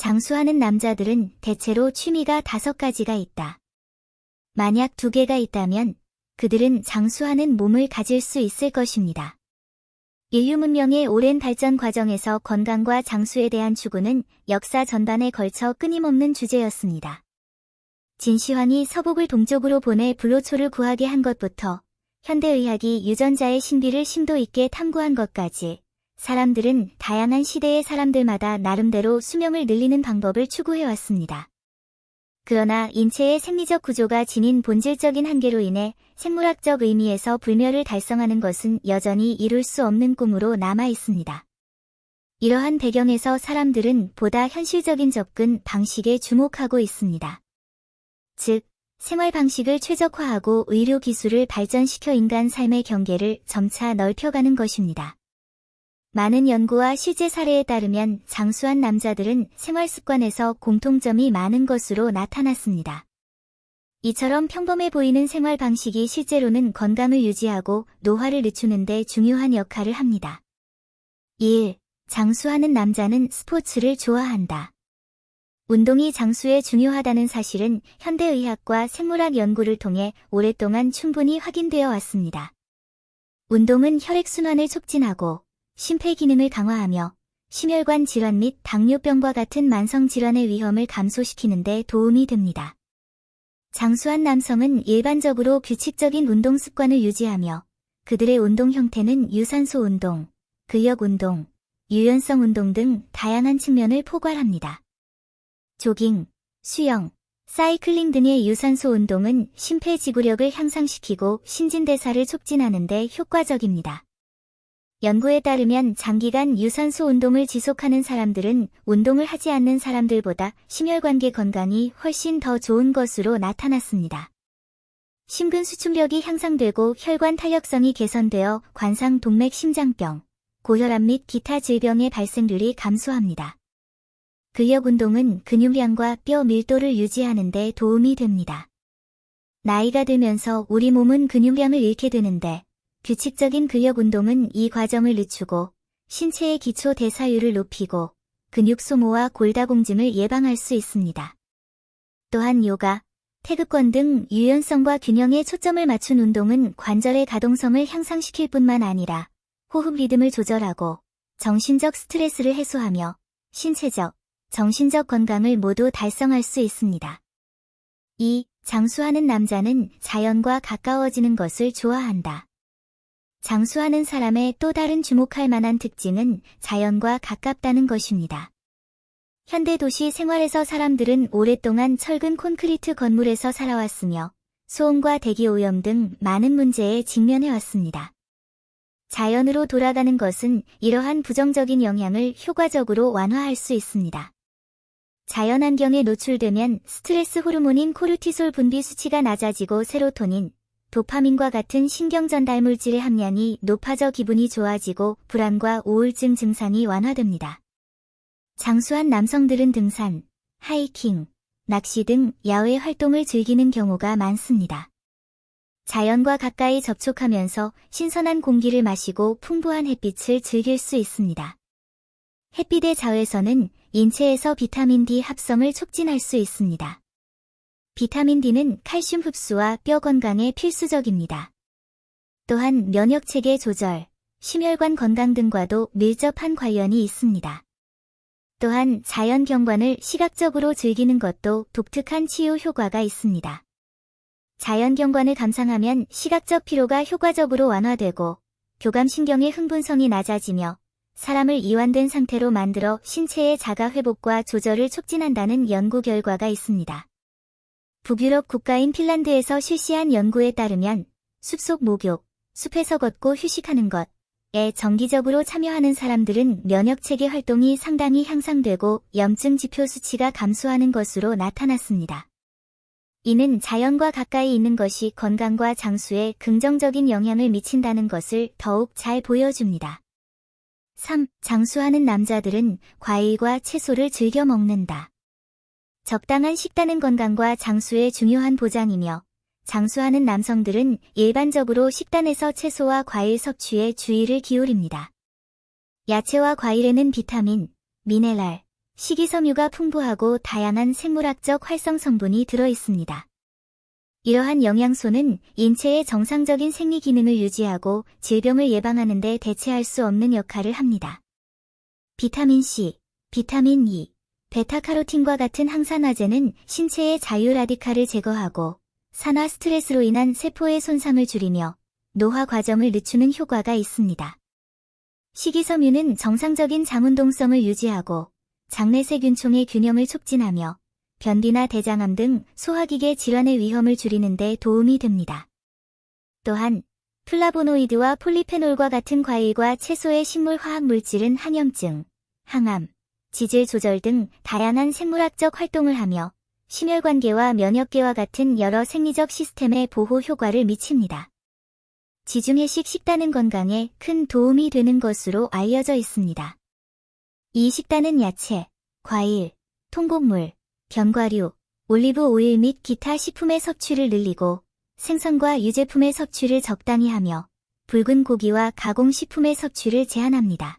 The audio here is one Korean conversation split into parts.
장수하는 남자들은 대체로 취미가 5가지가 있다. 만약 2개가 있다면 그들은 장수하는 몸을 가질 수 있을 것입니다. 인류 문명의 오랜 발전 과정에서 건강과 장수에 대한 추구는 역사 전반에 걸쳐 끊임없는 주제였습니다. 진시황이 서복을 동쪽으로 보내 불로초를 구하게 한 것부터 현대의학이 유전자의 신비를 심도 있게 탐구한 것까지 사람들은 다양한 시대의 사람들마다 나름대로 수명을 늘리는 방법을 추구해왔습니다. 그러나 인체의 생리적 구조가 지닌 본질적인 한계로 인해 생물학적 의미에서 불멸을 달성하는 것은 여전히 이룰 수 없는 꿈으로 남아 있습니다. 이러한 배경에서 사람들은 보다 현실적인 접근 방식에 주목하고 있습니다. 즉, 생활 방식을 최적화하고 의료 기술을 발전시켜 인간 삶의 경계를 점차 넓혀가는 것입니다. 많은 연구와 실제 사례에 따르면 장수한 남자들은 생활 습관에서 공통점이 많은 것으로 나타났습니다. 이처럼 평범해 보이는 생활 방식이 실제로는 건강을 유지하고 노화를 늦추는 데 중요한 역할을 합니다. 1. 장수하는 남자는 스포츠를 좋아한다. 운동이 장수에 중요하다는 사실은 현대의학과 생물학 연구를 통해 오랫동안 충분히 확인되어 왔습니다. 운동은 혈액순환을 촉진하고 심폐기능을 강화하며 심혈관 질환 및 당뇨병과 같은 만성 질환의 위험을 감소시키는 데 도움이 됩니다. 장수한 남성은 일반적으로 규칙적인 운동 습관을 유지하며 그들의 운동 형태는 유산소 운동, 근력 운동, 유연성 운동 등 다양한 측면을 포괄합니다. 조깅, 수영, 사이클링 등의 유산소 운동은 심폐지구력을 향상시키고 신진대사를 촉진하는 데 효과적입니다. 연구에 따르면 장기간 유산소 운동을 지속하는 사람들은 운동을 하지 않는 사람들보다 심혈관계 건강이 훨씬 더 좋은 것으로 나타났습니다. 심근수축력이 향상되고 혈관 탄력성이 개선되어 관상 동맥 심장병, 고혈압 및 기타 질병의 발생률이 감소합니다. 근력 운동은 근육량과 뼈 밀도를 유지하는 데 도움이 됩니다. 나이가 들면서 우리 몸은 근육량을 잃게 되는데 규칙적인 근력 운동은 이 과정을 늦추고 신체의 기초 대사율을 높이고 근육 소모와 골다공증을 예방할 수 있습니다. 또한 요가, 태극권 등 유연성과 균형에 초점을 맞춘 운동은 관절의 가동성을 향상시킬 뿐만 아니라 호흡 리듬을 조절하고 정신적 스트레스를 해소하며 신체적, 정신적 건강을 모두 달성할 수 있습니다. 2. 장수하는 남자는 자연과 가까워지는 것을 좋아한다. 장수하는 사람의 또 다른 주목할 만한 특징은 자연과 가깝다는 것입니다. 현대 도시 생활에서 사람들은 오랫동안 철근 콘크리트 건물에서 살아왔으며 소음과 대기 오염 등 많은 문제에 직면해왔습니다. 자연으로 돌아가는 것은 이러한 부정적인 영향을 효과적으로 완화할 수 있습니다. 자연 환경에 노출되면 스트레스 호르몬인 코르티솔 분비 수치가 낮아지고 세로토닌, 도파민과 같은 신경 전달 물질의 함량이 높아져 기분이 좋아지고 불안과 우울증 증상이 완화됩니다. 장수한 남성들은 등산, 하이킹, 낚시 등 야외 활동을 즐기는 경우가 많습니다. 자연과 가까이 접촉하면서 신선한 공기를 마시고 풍부한 햇빛을 즐길 수 있습니다. 햇빛의 자외선은 인체에서 비타민 D 합성을 촉진할 수 있습니다. 비타민 D는 칼슘 흡수와 뼈 건강에 필수적입니다. 또한 면역체계 조절, 심혈관 건강 등과도 밀접한 관련이 있습니다. 또한 자연 경관을 시각적으로 즐기는 것도 독특한 치유 효과가 있습니다. 자연 경관을 감상하면 시각적 피로가 효과적으로 완화되고 교감신경의 흥분성이 낮아지며 사람을 이완된 상태로 만들어 신체의 자가 회복과 조절을 촉진한다는 연구 결과가 있습니다. 북유럽 국가인 핀란드에서 실시한 연구에 따르면 숲속 목욕, 숲에서 걷고 휴식하는 것에 정기적으로 참여하는 사람들은 면역체계 활동이 상당히 향상되고 염증 지표 수치가 감소하는 것으로 나타났습니다. 이는 자연과 가까이 있는 것이 건강과 장수에 긍정적인 영향을 미친다는 것을 더욱 잘 보여줍니다. 3. 장수하는 남자들은 과일과 채소를 즐겨 먹는다. 적당한 식단은 건강과 장수의 중요한 보장이며 장수하는 남성들은 일반적으로 식단에서 채소와 과일 섭취에 주의를 기울입니다. 야채와 과일에는 비타민, 미네랄, 식이섬유가 풍부하고 다양한 생물학적 활성 성분이 들어 있습니다. 이러한 영양소는 인체의 정상적인 생리 기능을 유지하고 질병을 예방하는 데 대체할 수 없는 역할을 합니다. 비타민 C, 비타민 E, 베타카로틴과 같은 항산화제는 신체의 자유 라디칼을 제거하고 산화 스트레스로 인한 세포의 손상을 줄이며 노화 과정을 늦추는 효과가 있습니다. 식이섬유는 정상적인 장운동성을 유지하고 장내세균총의 균형을 촉진하며 변비나 대장암 등 소화기계 질환의 위험을 줄이는 데 도움이 됩니다. 또한 플라보노이드와 폴리페놀과 같은 과일과 채소의 식물 화학 물질은 항염증, 항암, 지질 조절 등 다양한 생물학적 활동을 하며 심혈관계와 면역계와 같은 여러 생리적 시스템에 보호 효과를 미칩니다. 지중해식 식단은 건강에 큰 도움이 되는 것으로 알려져 있습니다. 이 식단은 야채, 과일, 통곡물, 견과류, 올리브 오일 및 기타 식품의 섭취를 늘리고 생선과 유제품의 섭취를 적당히 하며 붉은 고기와 가공식품의 섭취를 제한합니다.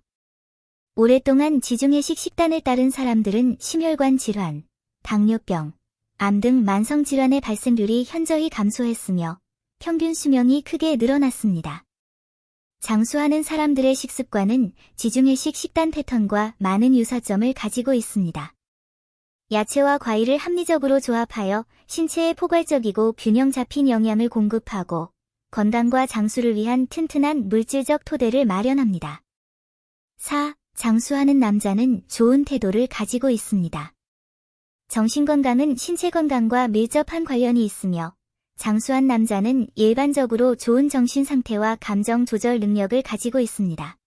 오랫동안 지중해식 식단을 따른 사람들은 심혈관 질환, 당뇨병, 암 등 만성질환의 발생률이 현저히 감소했으며 평균 수명이 크게 늘어났습니다. 장수하는 사람들의 식습관은 지중해식 식단 패턴과 많은 유사점을 가지고 있습니다. 야채와 과일을 합리적으로 조합하여 신체에 포괄적이고 균형 잡힌 영양을 공급하고 건강과 장수를 위한 튼튼한 물질적 토대를 마련합니다. 4. 장수하는 남자는 좋은 태도를 가지고 있습니다. 정신건강은 신체 건강과 밀접한 관련이 있으며 장수한 남자는 일반적으로 좋은 정신 상태와 감정 조절 능력을 가지고 있습니다.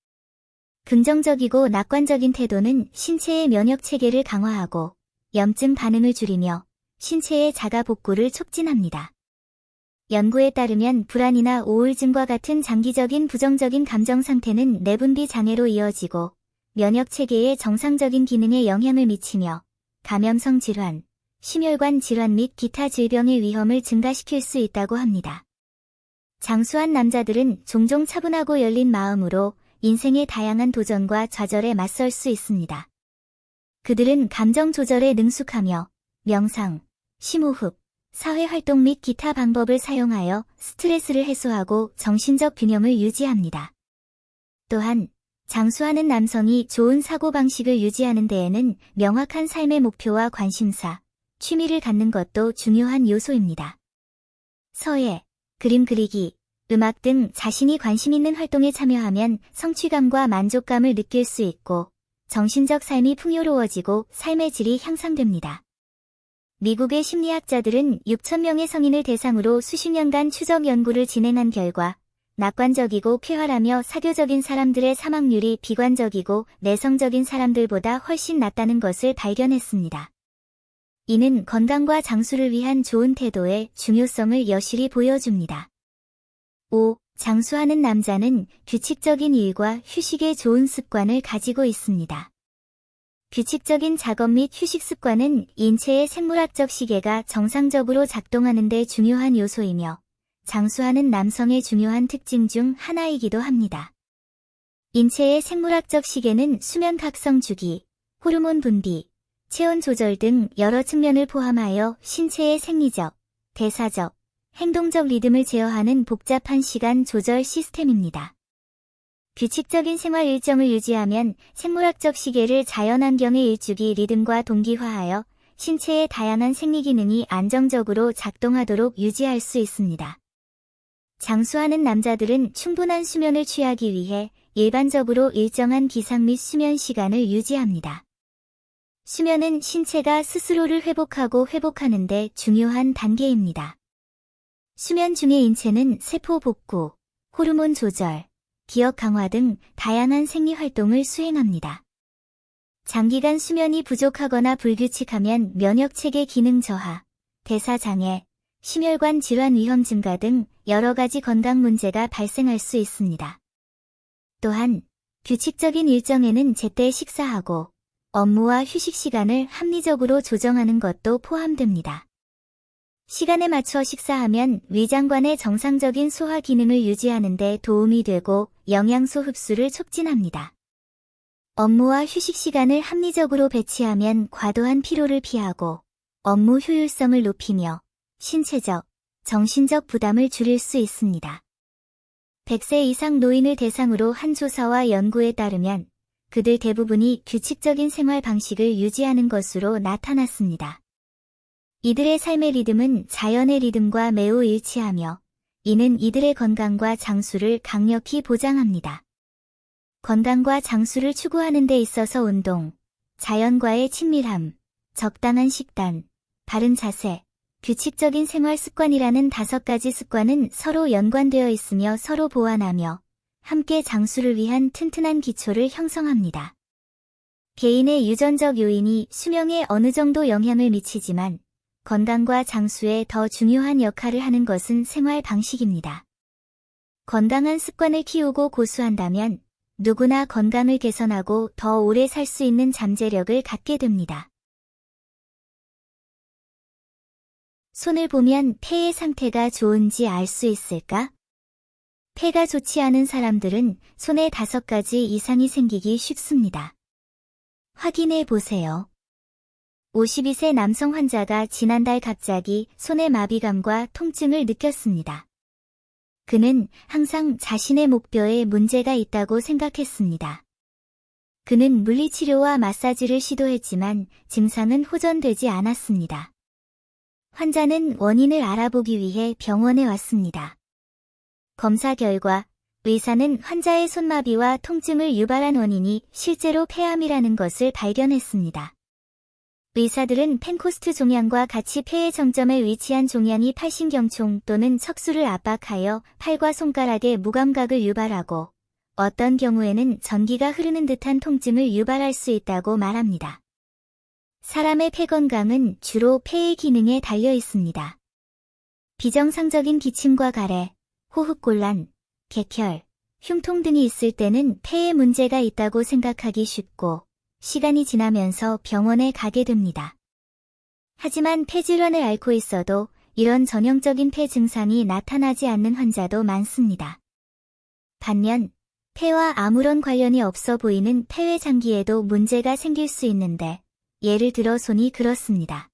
긍정적이고 낙관적인 태도는 신체의 면역 체계를 강화하고 염증 반응을 줄이며 신체의 자가 복구를 촉진합니다. 연구에 따르면 불안이나 우울증과 같은 장기적인 부정적인 감정 상태는 내분비 장애로 이어지고 면역 체계의 정상적인 기능에 영향을 미치며 감염성 질환, 심혈관 질환 및 기타 질병의 위험을 증가시킬 수 있다고 합니다. 장수한 남자들은 종종 차분하고 열린 마음으로 인생의 다양한 도전과 좌절에 맞설 수 있습니다. 그들은 감정 조절에 능숙하며 명상, 심호흡, 사회활동 및 기타 방법을 사용하여 스트레스를 해소하고 정신적 균형을 유지합니다. 또한 장수하는 남성이 좋은 사고방식을 유지하는 데에는 명확한 삶의 목표와 관심사, 취미를 갖는 것도 중요한 요소입니다. 서예, 그림 그리기, 음악 등 자신이 관심 있는 활동에 참여하면 성취감과 만족감을 느낄 수 있고 정신적 삶이 풍요로워지고 삶의 질이 향상됩니다. 미국의 심리학자들은 6,000명의 성인을 대상으로 수십 년간 추적 연구를 진행한 결과 낙관적이고 쾌활하며 사교적인 사람들의 사망률이 비관적이고 내성적인 사람들보다 훨씬 낮다는 것을 발견했습니다. 이는 건강과 장수를 위한 좋은 태도의 중요성을 여실히 보여줍니다. 5. 장수하는 남자는 규칙적인 일과 휴식에 좋은 습관을 가지고 있습니다. 규칙적인 작업 및 휴식 습관은 인체의 생물학적 시계가 정상적으로 작동하는 데 중요한 요소이며 장수하는 남성의 중요한 특징 중 하나이기도 합니다. 인체의 생물학적 시계는 수면 각성 주기, 호르몬 분비, 체온 조절 등 여러 측면을 포함하여 신체의 생리적, 대사적, 행동적 리듬을 제어하는 복잡한 시간 조절 시스템입니다. 규칙적인 생활 일정을 유지하면 생물학적 시계를 자연환경의 일주기 리듬과 동기화하여 신체의 다양한 생리 기능이 안정적으로 작동하도록 유지할 수 있습니다. 장수하는 남자들은 충분한 수면을 취하기 위해 일반적으로 일정한 기상 및 수면 시간을 유지합니다. 수면은 신체가 스스로를 회복하고 회복하는 데 중요한 단계입니다. 수면 중의 인체는 세포 복구, 호르몬 조절, 기억 강화 등 다양한 생리 활동을 수행합니다. 장기간 수면이 부족하거나 불규칙하면 면역체계 기능 저하, 대사 장애, 심혈관 질환 위험 증가 등 여러 가지 건강 문제가 발생할 수 있습니다. 또한 규칙적인 일정에는 제때 식사하고 업무와 휴식 시간을 합리적으로 조정하는 것도 포함됩니다. 시간에 맞춰 식사하면 위장관의 정상적인 소화 기능을 유지하는 데 도움이 되고 영양소 흡수를 촉진합니다. 업무와 휴식 시간을 합리적으로 배치하면 과도한 피로를 피하고 업무 효율성을 높이며 신체적, 정신적 부담을 줄일 수 있습니다. 100세 이상 노인을 대상으로 한 조사와 연구에 따르면 그들 대부분이 규칙적인 생활 방식을 유지하는 것으로 나타났습니다. 이들의 삶의 리듬은 자연의 리듬과 매우 일치하며 이는 이들의 건강과 장수를 강력히 보장합니다. 건강과 장수를 추구하는 데 있어서 운동, 자연과의 친밀함, 적당한 식단, 바른 자세, 규칙적인 생활 습관이라는 5가지 습관은 서로 연관되어 있으며 서로 보완하며 함께 장수를 위한 튼튼한 기초를 형성합니다. 개인의 유전적 요인이 수명에 어느 정도 영향을 미치지만 건강과 장수에 더 중요한 역할을 하는 것은 생활 방식입니다. 건강한 습관을 키우고 고수한다면 누구나 건강을 개선하고 더 오래 살 수 있는 잠재력을 갖게 됩니다. 손을 보면 폐의 상태가 좋은지 알 수 있을까? 폐가 좋지 않은 사람들은 손에 5가지 이상이 생기기 쉽습니다. 확인해 보세요. 52세 남성 환자가 지난달 갑자기 손의 마비감과 통증을 느꼈습니다. 그는 항상 자신의 목뼈에 문제가 있다고 생각했습니다. 그는 물리치료와 마사지를 시도했지만 증상은 호전되지 않았습니다. 환자는 원인을 알아보기 위해 병원에 왔습니다. 검사 결과 의사는 환자의 손마비와 통증을 유발한 원인이 실제로 폐암이라는 것을 발견했습니다. 의사들은 펜코스트 종양과 같이 폐의 정점에 위치한 종양이 팔신경총 또는 척수를 압박하여 팔과 손가락의 무감각을 유발하고 어떤 경우에는 전기가 흐르는 듯한 통증을 유발할 수 있다고 말합니다. 사람의 폐 건강은 주로 폐의 기능에 달려 있습니다. 비정상적인 기침과 가래, 호흡곤란, 객혈, 흉통 등이 있을 때는 폐에 문제가 있다고 생각하기 쉽고 시간이 지나면서 병원에 가게 됩니다. 하지만 폐질환을 앓고 있어도 이런 전형적인 폐 증상이 나타나지 않는 환자도 많습니다. 반면 폐와 아무런 관련이 없어 보이는 폐외 장기에도 문제가 생길 수 있는데 예를 들어 손이 그렇습니다.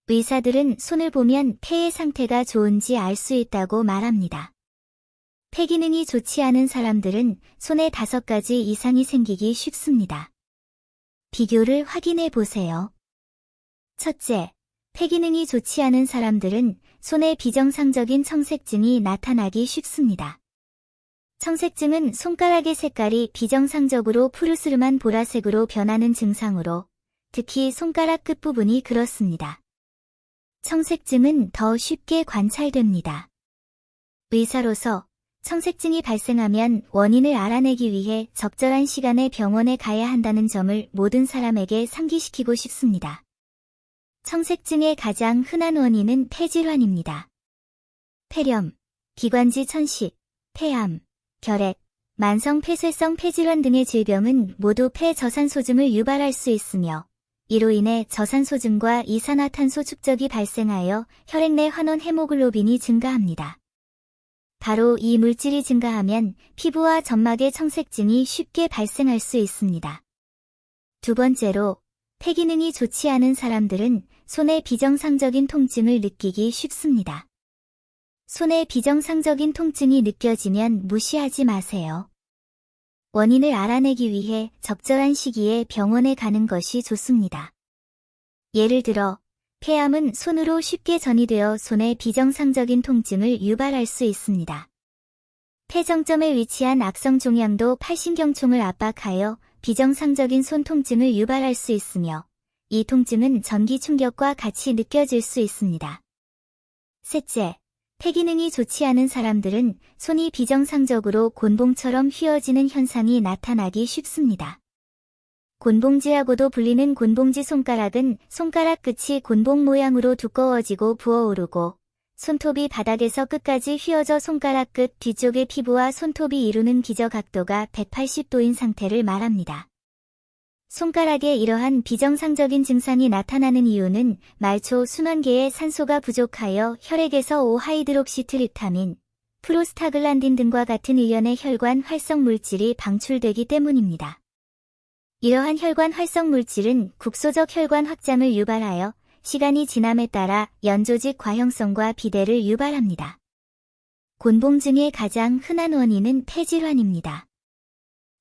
의사들은 손을 보면 폐의 상태가 좋은지 알 수 있다고 말합니다. 폐 기능이 좋지 않은 사람들은 손에 5가지 이상이 생기기 쉽습니다. 비교를 확인해 보세요. 첫째, 폐 기능이 좋지 않은 사람들은 손에 비정상적인 청색증이 나타나기 쉽습니다. 청색증은 손가락의 색깔이 비정상적으로 푸르스름한 보라색으로 변하는 증상으로 특히 손가락 끝부분이 그렇습니다. 청색증은 더 쉽게 관찰됩니다. 의사로서 청색증이 발생하면 원인을 알아내기 위해 적절한 시간에 병원에 가야 한다는 점을 모든 사람에게 상기시키고 싶습니다. 청색증의 가장 흔한 원인은 폐질환입니다. 폐렴, 기관지 천식, 폐암, 결핵, 만성 폐쇄성 폐질환 등의 질병은 모두 폐저산소증을 유발할 수 있으며 이로 인해 저산소증과 이산화탄소 축적이 발생하여 혈액 내 환원 헤모글로빈이 증가합니다. 바로 이 물질이 증가하면 피부와 점막의 청색증이 쉽게 발생할 수 있습니다. 두 번째로, 폐 기능이 좋지 않은 사람들은 손에 비정상적인 통증을 느끼기 쉽습니다. 손에 비정상적인 통증이 느껴지면 무시하지 마세요. 원인을 알아내기 위해 적절한 시기에 병원에 가는 것이 좋습니다. 예를 들어, 폐암은 손으로 쉽게 전이되어 손에 비정상적인 통증을 유발할 수 있습니다. 폐정점에 위치한 악성 종양도 팔신경총을 압박하여 비정상적인 손 통증을 유발할 수 있으며 이 통증은 전기 충격과 같이 느껴질 수 있습니다. 셋째, 폐 기능이 좋지 않은 사람들은 손이 비정상적으로 곤봉처럼 휘어지는 현상이 나타나기 쉽습니다. 곤봉지하고도 불리는 곤봉지 손가락은 손가락 끝이 곤봉 모양으로 두꺼워지고 부어오르고 손톱이 바닥에서 끝까지 휘어져 손가락 끝 뒤쪽의 피부와 손톱이 이루는 기저 각도가 180도인 상태를 말합니다. 손가락에 이러한 비정상적인 증상이 나타나는 이유는 말초 순환계에 산소가 부족하여 혈액에서 5하이드록시트리타민, 프로스타글란딘 등과 같은 일련의 혈관 활성 물질이 방출되기 때문입니다. 이러한 혈관 활성 물질은 국소적 혈관 확장을 유발하여 시간이 지남에 따라 연조직 과형성과 비대를 유발합니다. 곤봉증의 가장 흔한 원인은 폐질환입니다.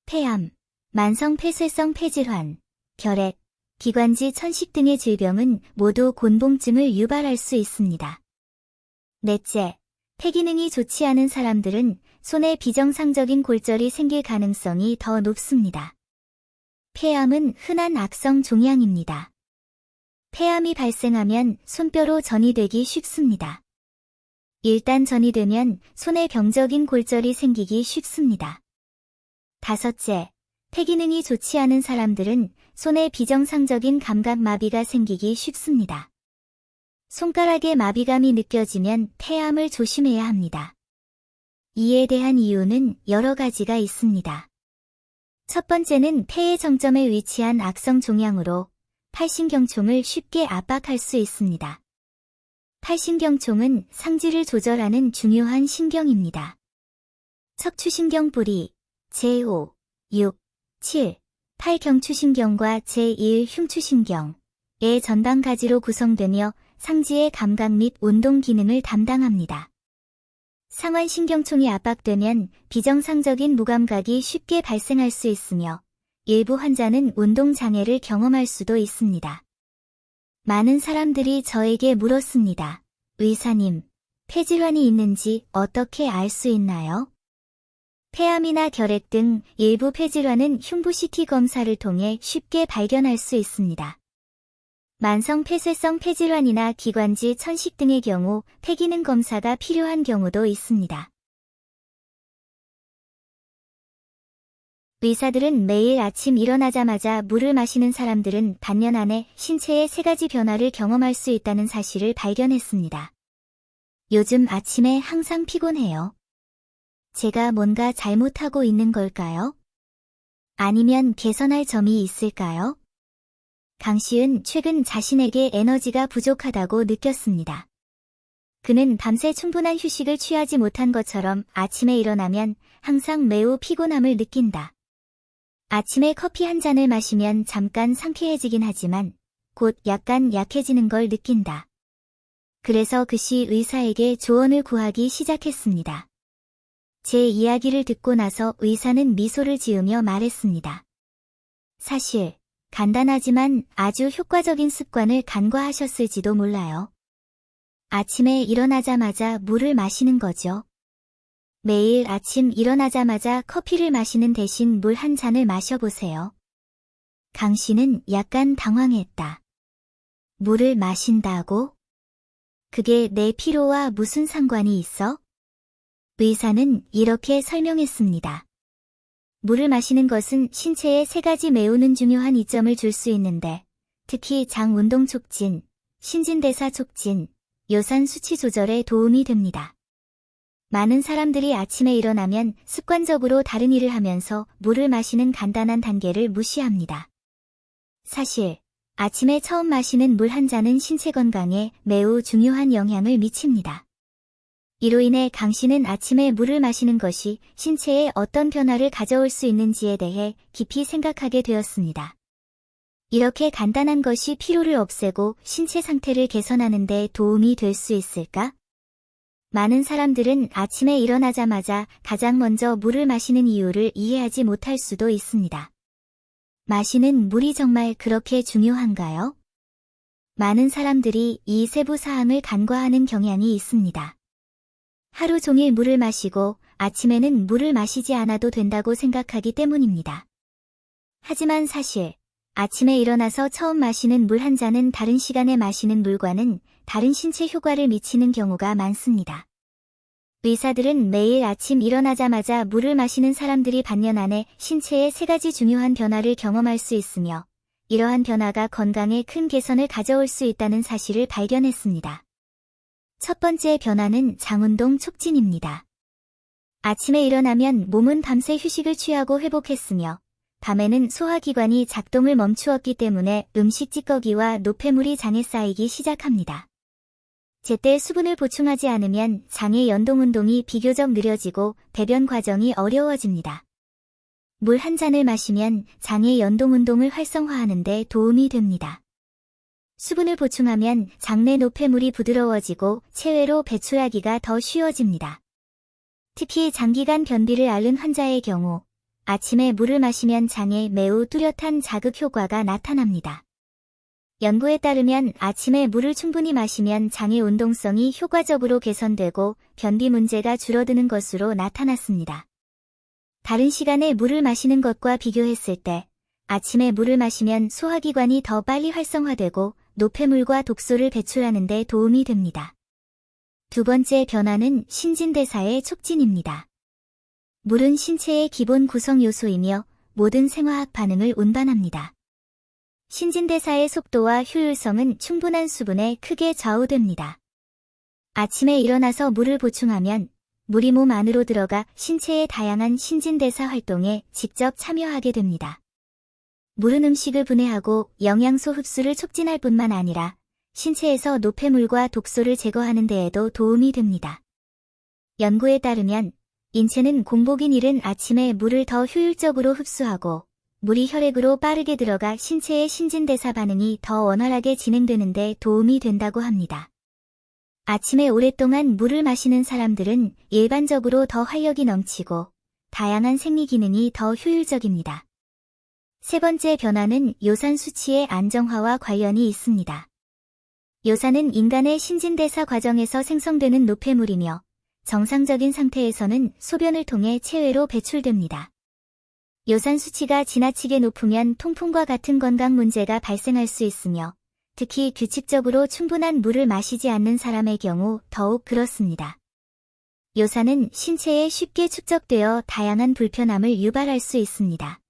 폐암, 만성 폐쇄성 폐질환, 결핵, 기관지 천식 등의 질병은 모두 곤봉증을 유발할 수 있습니다. 넷째, 폐기능이 좋지 않은 사람들은 손에 비정상적인 골절이 생길 가능성이 더 높습니다. 폐암은 흔한 악성 종양입니다. 폐암이 발생하면 손뼈로 전이되기 쉽습니다. 일단 전이되면 손에 병적인 골절이 생기기 쉽습니다. 다섯째, 폐기능이 좋지 않은 사람들은 손에 비정상적인 감각마비가 생기기 쉽습니다. 손가락에 마비감이 느껴지면 폐암을 조심해야 합니다. 이에 대한 이유는 여러 가지가 있습니다. 첫 번째는 폐의 정점에 위치한 악성 종양으로 팔신경총을 쉽게 압박할 수 있습니다. 팔신경총은 상지를 조절하는 중요한 신경입니다. 척추신경 뿌리, 제5, 6, 7, 8 경추신경과 제1 흉추신경의 전방가지로 구성되며 상지의 감각 및 운동 기능을 담당합니다. 상완신경총이 압박되면 비정상적인 무감각이 쉽게 발생할 수 있으며 일부 환자는 운동장애를 경험할 수도 있습니다. 많은 사람들이 저에게 물었습니다. 의사님, 폐질환이 있는지 어떻게 알 수 있나요? 폐암이나 결핵 등 일부 폐질환은 흉부 CT 검사를 통해 쉽게 발견할 수 있습니다. 만성 폐쇄성 폐질환이나 기관지 천식 등의 경우 폐기능 검사가 필요한 경우도 있습니다. 의사들은 매일 아침 일어나자마자 물을 마시는 사람들은 반년 안에 신체의 3가지 변화를 경험할 수 있다는 사실을 발견했습니다. 요즘 아침에 항상 피곤해요. 제가 뭔가 잘못하고 있는 걸까요? 아니면 개선할 점이 있을까요? 강씨은 최근 자신에게 에너지가 부족하다고 느꼈습니다. 그는 밤새 충분한 휴식을 취하지 못한 것처럼 아침에 일어나면 항상 매우 피곤함을 느낀다. 아침에 커피 한 잔을 마시면 잠깐 상쾌해지긴 하지만 곧 약간 약해지는 걸 느낀다. 그래서 그시 의사에게 조언을 구하기 시작했습니다. 제 이야기를 듣고 나서 의사는 미소를 지으며 말했습니다. 사실 간단하지만 아주 효과적인 습관을 간과하셨을지도 몰라요. 아침에 일어나자마자 물을 마시는 거죠. 매일 아침 일어나자마자 커피를 마시는 대신 물 한 잔을 마셔보세요. 강 씨는 약간 당황했다. 물을 마신다고? 그게 내 피로와 무슨 상관이 있어? 의사는 이렇게 설명했습니다. 물을 마시는 것은 신체에 3가지 매우는 중요한 이점을 줄 수 있는데, 특히 장 운동 촉진, 신진대사 촉진, 요산 수치 조절에 도움이 됩니다. 많은 사람들이 아침에 일어나면 습관적으로 다른 일을 하면서 물을 마시는 간단한 단계를 무시합니다. 사실 아침에 처음 마시는 물 한 잔은 신체 건강에 매우 중요한 영향을 미칩니다. 이로 인해 강 씨는 아침에 물을 마시는 것이 신체에 어떤 변화를 가져올 수 있는지에 대해 깊이 생각하게 되었습니다. 이렇게 간단한 것이 피로를 없애고 신체 상태를 개선하는 데 도움이 될 수 있을까? 많은 사람들은 아침에 일어나자마자 가장 먼저 물을 마시는 이유를 이해하지 못할 수도 있습니다. 마시는 물이 정말 그렇게 중요한가요? 많은 사람들이 이 세부 사항을 간과하는 경향이 있습니다. 하루 종일 물을 마시고 아침에는 물을 마시지 않아도 된다고 생각하기 때문입니다. 하지만 사실 아침에 일어나서 처음 마시는 물 한 잔은 다른 시간에 마시는 물과는 다른 신체 효과를 미치는 경우가 많습니다. 의사들은 매일 아침 일어나자마자 물을 마시는 사람들이 반년 안에 신체의 3가지 중요한 변화를 경험할 수 있으며 이러한 변화가 건강에 큰 개선을 가져올 수 있다는 사실을 발견했습니다. 첫 번째 변화는 장운동 촉진입니다. 아침에 일어나면 몸은 밤새 휴식을 취하고 회복했으며 밤에는 소화기관이 작동을 멈추었기 때문에 음식 찌꺼기와 노폐물이 장에 쌓이기 시작합니다. 제때 수분을 보충하지 않으면 장의 연동운동이 비교적 느려지고 배변 과정이 어려워집니다. 물 한 잔을 마시면 장의 연동운동을 활성화하는 데 도움이 됩니다. 수분을 보충하면 장내 노폐물이 부드러워지고 체외로 배출하기가 더 쉬워집니다. 특히 장기간 변비를 앓는 환자의 경우 아침에 물을 마시면 장에 매우 뚜렷한 자극 효과가 나타납니다. 연구에 따르면 아침에 물을 충분히 마시면 장의 운동성이 효과적으로 개선되고 변비 문제가 줄어드는 것으로 나타났습니다. 다른 시간에 물을 마시는 것과 비교했을 때 아침에 물을 마시면 소화기관이 더 빨리 활성화되고 노폐물과 독소를 배출하는 데 도움이 됩니다. 두 번째 변화는 신진대사의 촉진입니다. 물은 신체의 기본 구성 요소이며 모든 생화학 반응을 운반합니다. 신진대사의 속도와 효율성은 충분한 수분에 크게 좌우됩니다. 아침에 일어나서 물을 보충하면 물이 몸 안으로 들어가 신체의 다양한 신진대사 활동에 직접 참여하게 됩니다. 물은 음식을 분해하고 영양소 흡수를 촉진할 뿐만 아니라 신체에서 노폐물과 독소를 제거하는 데에도 도움이 됩니다. 연구에 따르면 인체는 공복인 일은 아침에 물을 더 효율적으로 흡수하고 물이 혈액으로 빠르게 들어가 신체의 신진대사 반응이 더 원활하게 진행되는 데 도움이 된다고 합니다. 아침에 오랫동안 물을 마시는 사람들은 일반적으로 더 활력이 넘치고 다양한 생리 기능이 더 효율적입니다. 세 번째 변화는 요산 수치의 안정화와 관련이 있습니다. 요산은 인간의 신진대사 과정에서 생성되는 노폐물이며 정상적인 상태에서는 소변을 통해 체외로 배출됩니다. 요산 수치가 지나치게 높으면 통풍과 같은 건강 문제가 발생할 수 있으며 특히 규칙적으로 충분한 물을 마시지 않는 사람의 경우 더욱 그렇습니다. 요산은 신체에 쉽게 축적되어 다양한 불편함을 유발할 수 있습니다.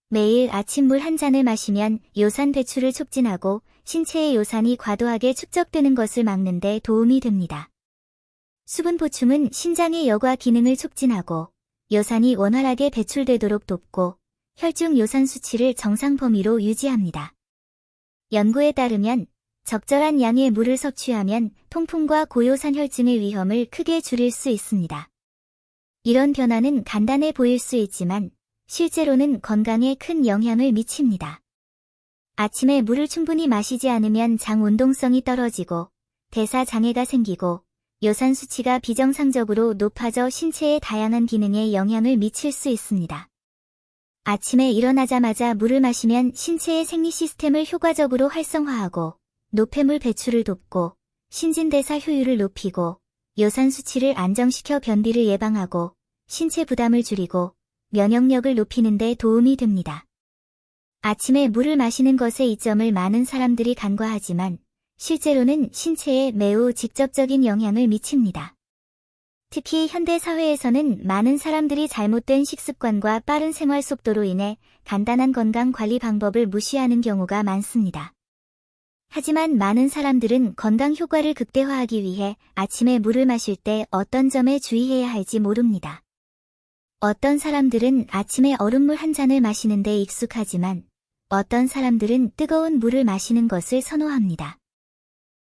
매일 아침 물 한 잔을 마시면 요산 배출을 촉진하고 신체의 요산이 과도하게 축적되는 것을 막는 데 도움이 됩니다. 수분 보충은 신장의 여과 기능을 촉진하고 요산이 원활하게 배출되도록 돕고 혈중 요산 수치를 정상 범위로 유지합니다. 연구에 따르면 적절한 양의 물을 섭취하면 통풍과 고요산 혈증의 위험을 크게 줄일 수 있습니다. 이런 변화는 간단해 보일 수 있지만 실제로는 건강에 큰 영향을 미칩니다. 아침에 물을 충분히 마시지 않으면 장 운동성이 떨어지고 대사 장애가 생기고 요산 수치가 비정상적으로 높아져 신체의 다양한 기능에 영향을 미칠 수 있습니다. 아침에 일어나자마자 물을 마시면 신체의 생리 시스템을 효과적으로 활성화하고 노폐물 배출을 돕고 신진대사 효율을 높이고 요산 수치를 안정시켜 변비를 예방하고 신체 부담을 줄이고 면역력을 높이는 데 도움이 됩니다. 아침에 물을 마시는 것의 이점을 많은 사람들이 간과하지만 실제로는 신체에 매우 직접적인 영향을 미칩니다. 특히 현대 사회에서는 많은 사람들이 잘못된 식습관과 빠른 생활 속도로 인해 간단한 건강 관리 방법을 무시하는 경우가 많습니다. 하지만 많은 사람들은 건강 효과를 극대화하기 위해 아침에 물을 마실 때 어떤 점에 주의해야 할지 모릅니다. 어떤 사람들은 아침에 얼음물 한 잔을 마시는 데 익숙하지만 어떤 사람들은 뜨거운 물을 마시는 것을 선호합니다.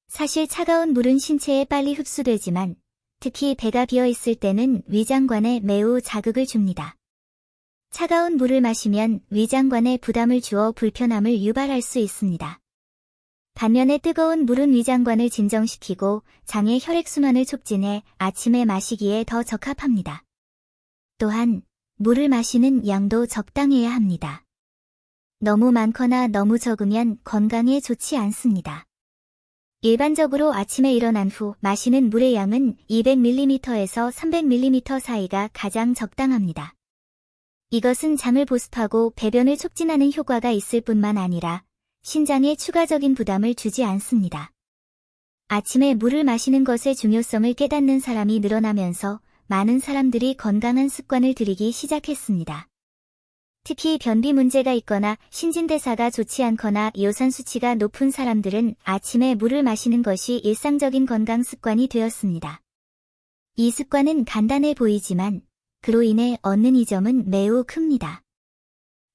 사실 차가운 물은 신체에 빨리 흡수되지만 특히 배가 비어 있을 때는 위장관에 매우 자극을 줍니다. 차가운 물을 마시면 위장관에 부담을 주어 불편함을 유발할 수 있습니다. 반면에 뜨거운 물은 위장관을 진정시키고 장의 혈액순환을 촉진해 아침에 마시기에 더 적합합니다. 또한 물을 마시는 양도 적당해야 합니다. 너무 많거나 너무 적으면 건강에 좋지 않습니다. 일반적으로 아침에 일어난 후 마시는 물의 양은 200ml에서 300ml 사이가 가장 적당합니다. 이것은 장을 보습하고 배변을 촉진하는 효과가 있을 뿐만 아니라 신장에 추가적인 부담을 주지 않습니다. 아침에 물을 마시는 것의 중요성을 깨닫는 사람이 늘어나면서 많은 사람들이 건강한 습관을 들이기 시작했습니다. 특히 변비 문제가 있거나 신진대사가 좋지 않거나 요산 수치가 높은 사람들은 아침에 물을 마시는 것이 일상적인 건강 습관이 되었습니다. 이 습관은 간단해 보이지만 그로 인해 얻는 이점은 매우 큽니다.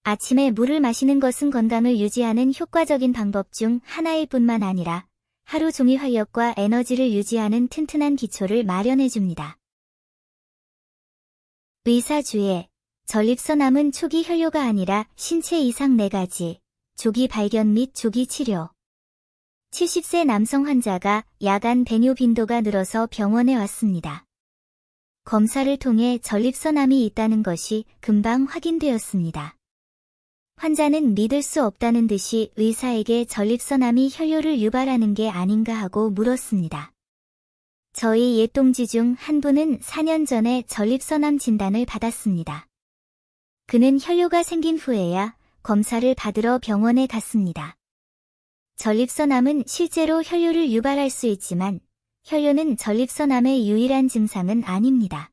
아침에 물을 마시는 것은 건강을 유지하는 효과적인 방법 중 하나일 뿐만 아니라 하루 종일 활력과 에너지를 유지하는 튼튼한 기초를 마련해 줍니다. 의사주의 전립선암은 초기 혈뇨가 아니라 신체 이상 4가지, 조기 발견 및 조기 치료. 70세 남성 환자가 야간 배뇨 빈도가 늘어서 병원에 왔습니다. 검사를 통해 전립선암이 있다는 것이 금방 확인되었습니다. 환자는 믿을 수 없다는 듯이 의사에게 전립선암이 혈뇨를 유발하는 게 아닌가 하고 물었습니다. 저희 옛동지 중 한 분은 4년 전에 전립선암 진단을 받았습니다. 그는 혈뇨가 생긴 후에야 검사를 받으러 병원에 갔습니다. 전립선암은 실제로 혈뇨를 유발할 수 있지만 혈뇨는 전립선암의 유일한 증상은 아닙니다.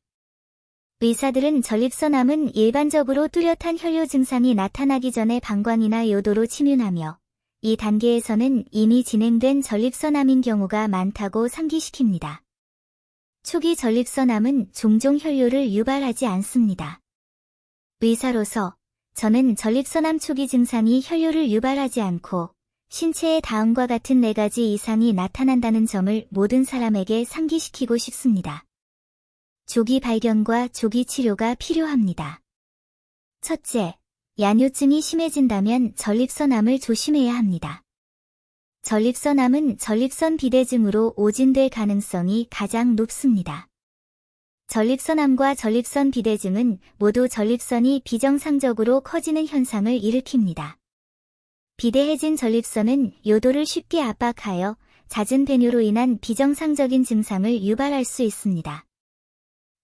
의사들은 전립선암은 일반적으로 뚜렷한 혈뇨 증상이 나타나기 전에 방광이나 요도로 침윤하며 이 단계에서는 이미 진행된 전립선암인 경우가 많다고 상기시킵니다. 초기 전립선암은 종종 혈뇨를 유발하지 않습니다. 의사로서 저는 전립선암 초기 증상이 혈뇨를 유발하지 않고 신체에 다음과 같은 4가지 이상이 나타난다는 점을 모든 사람에게 상기시키고 싶습니다. 조기 발견과 조기 치료가 필요합니다. 첫째, 야뇨증이 심해진다면 전립선암을 조심해야 합니다. 전립선암은 전립선 비대증으로 오진될 가능성이 가장 높습니다. 전립선암과 전립선 비대증은 모두 전립선이 비정상적으로 커지는 현상을 일으킵니다. 비대해진 전립선은 요도를 쉽게 압박하여 잦은 배뇨로 인한 비정상적인 증상을 유발할 수 있습니다.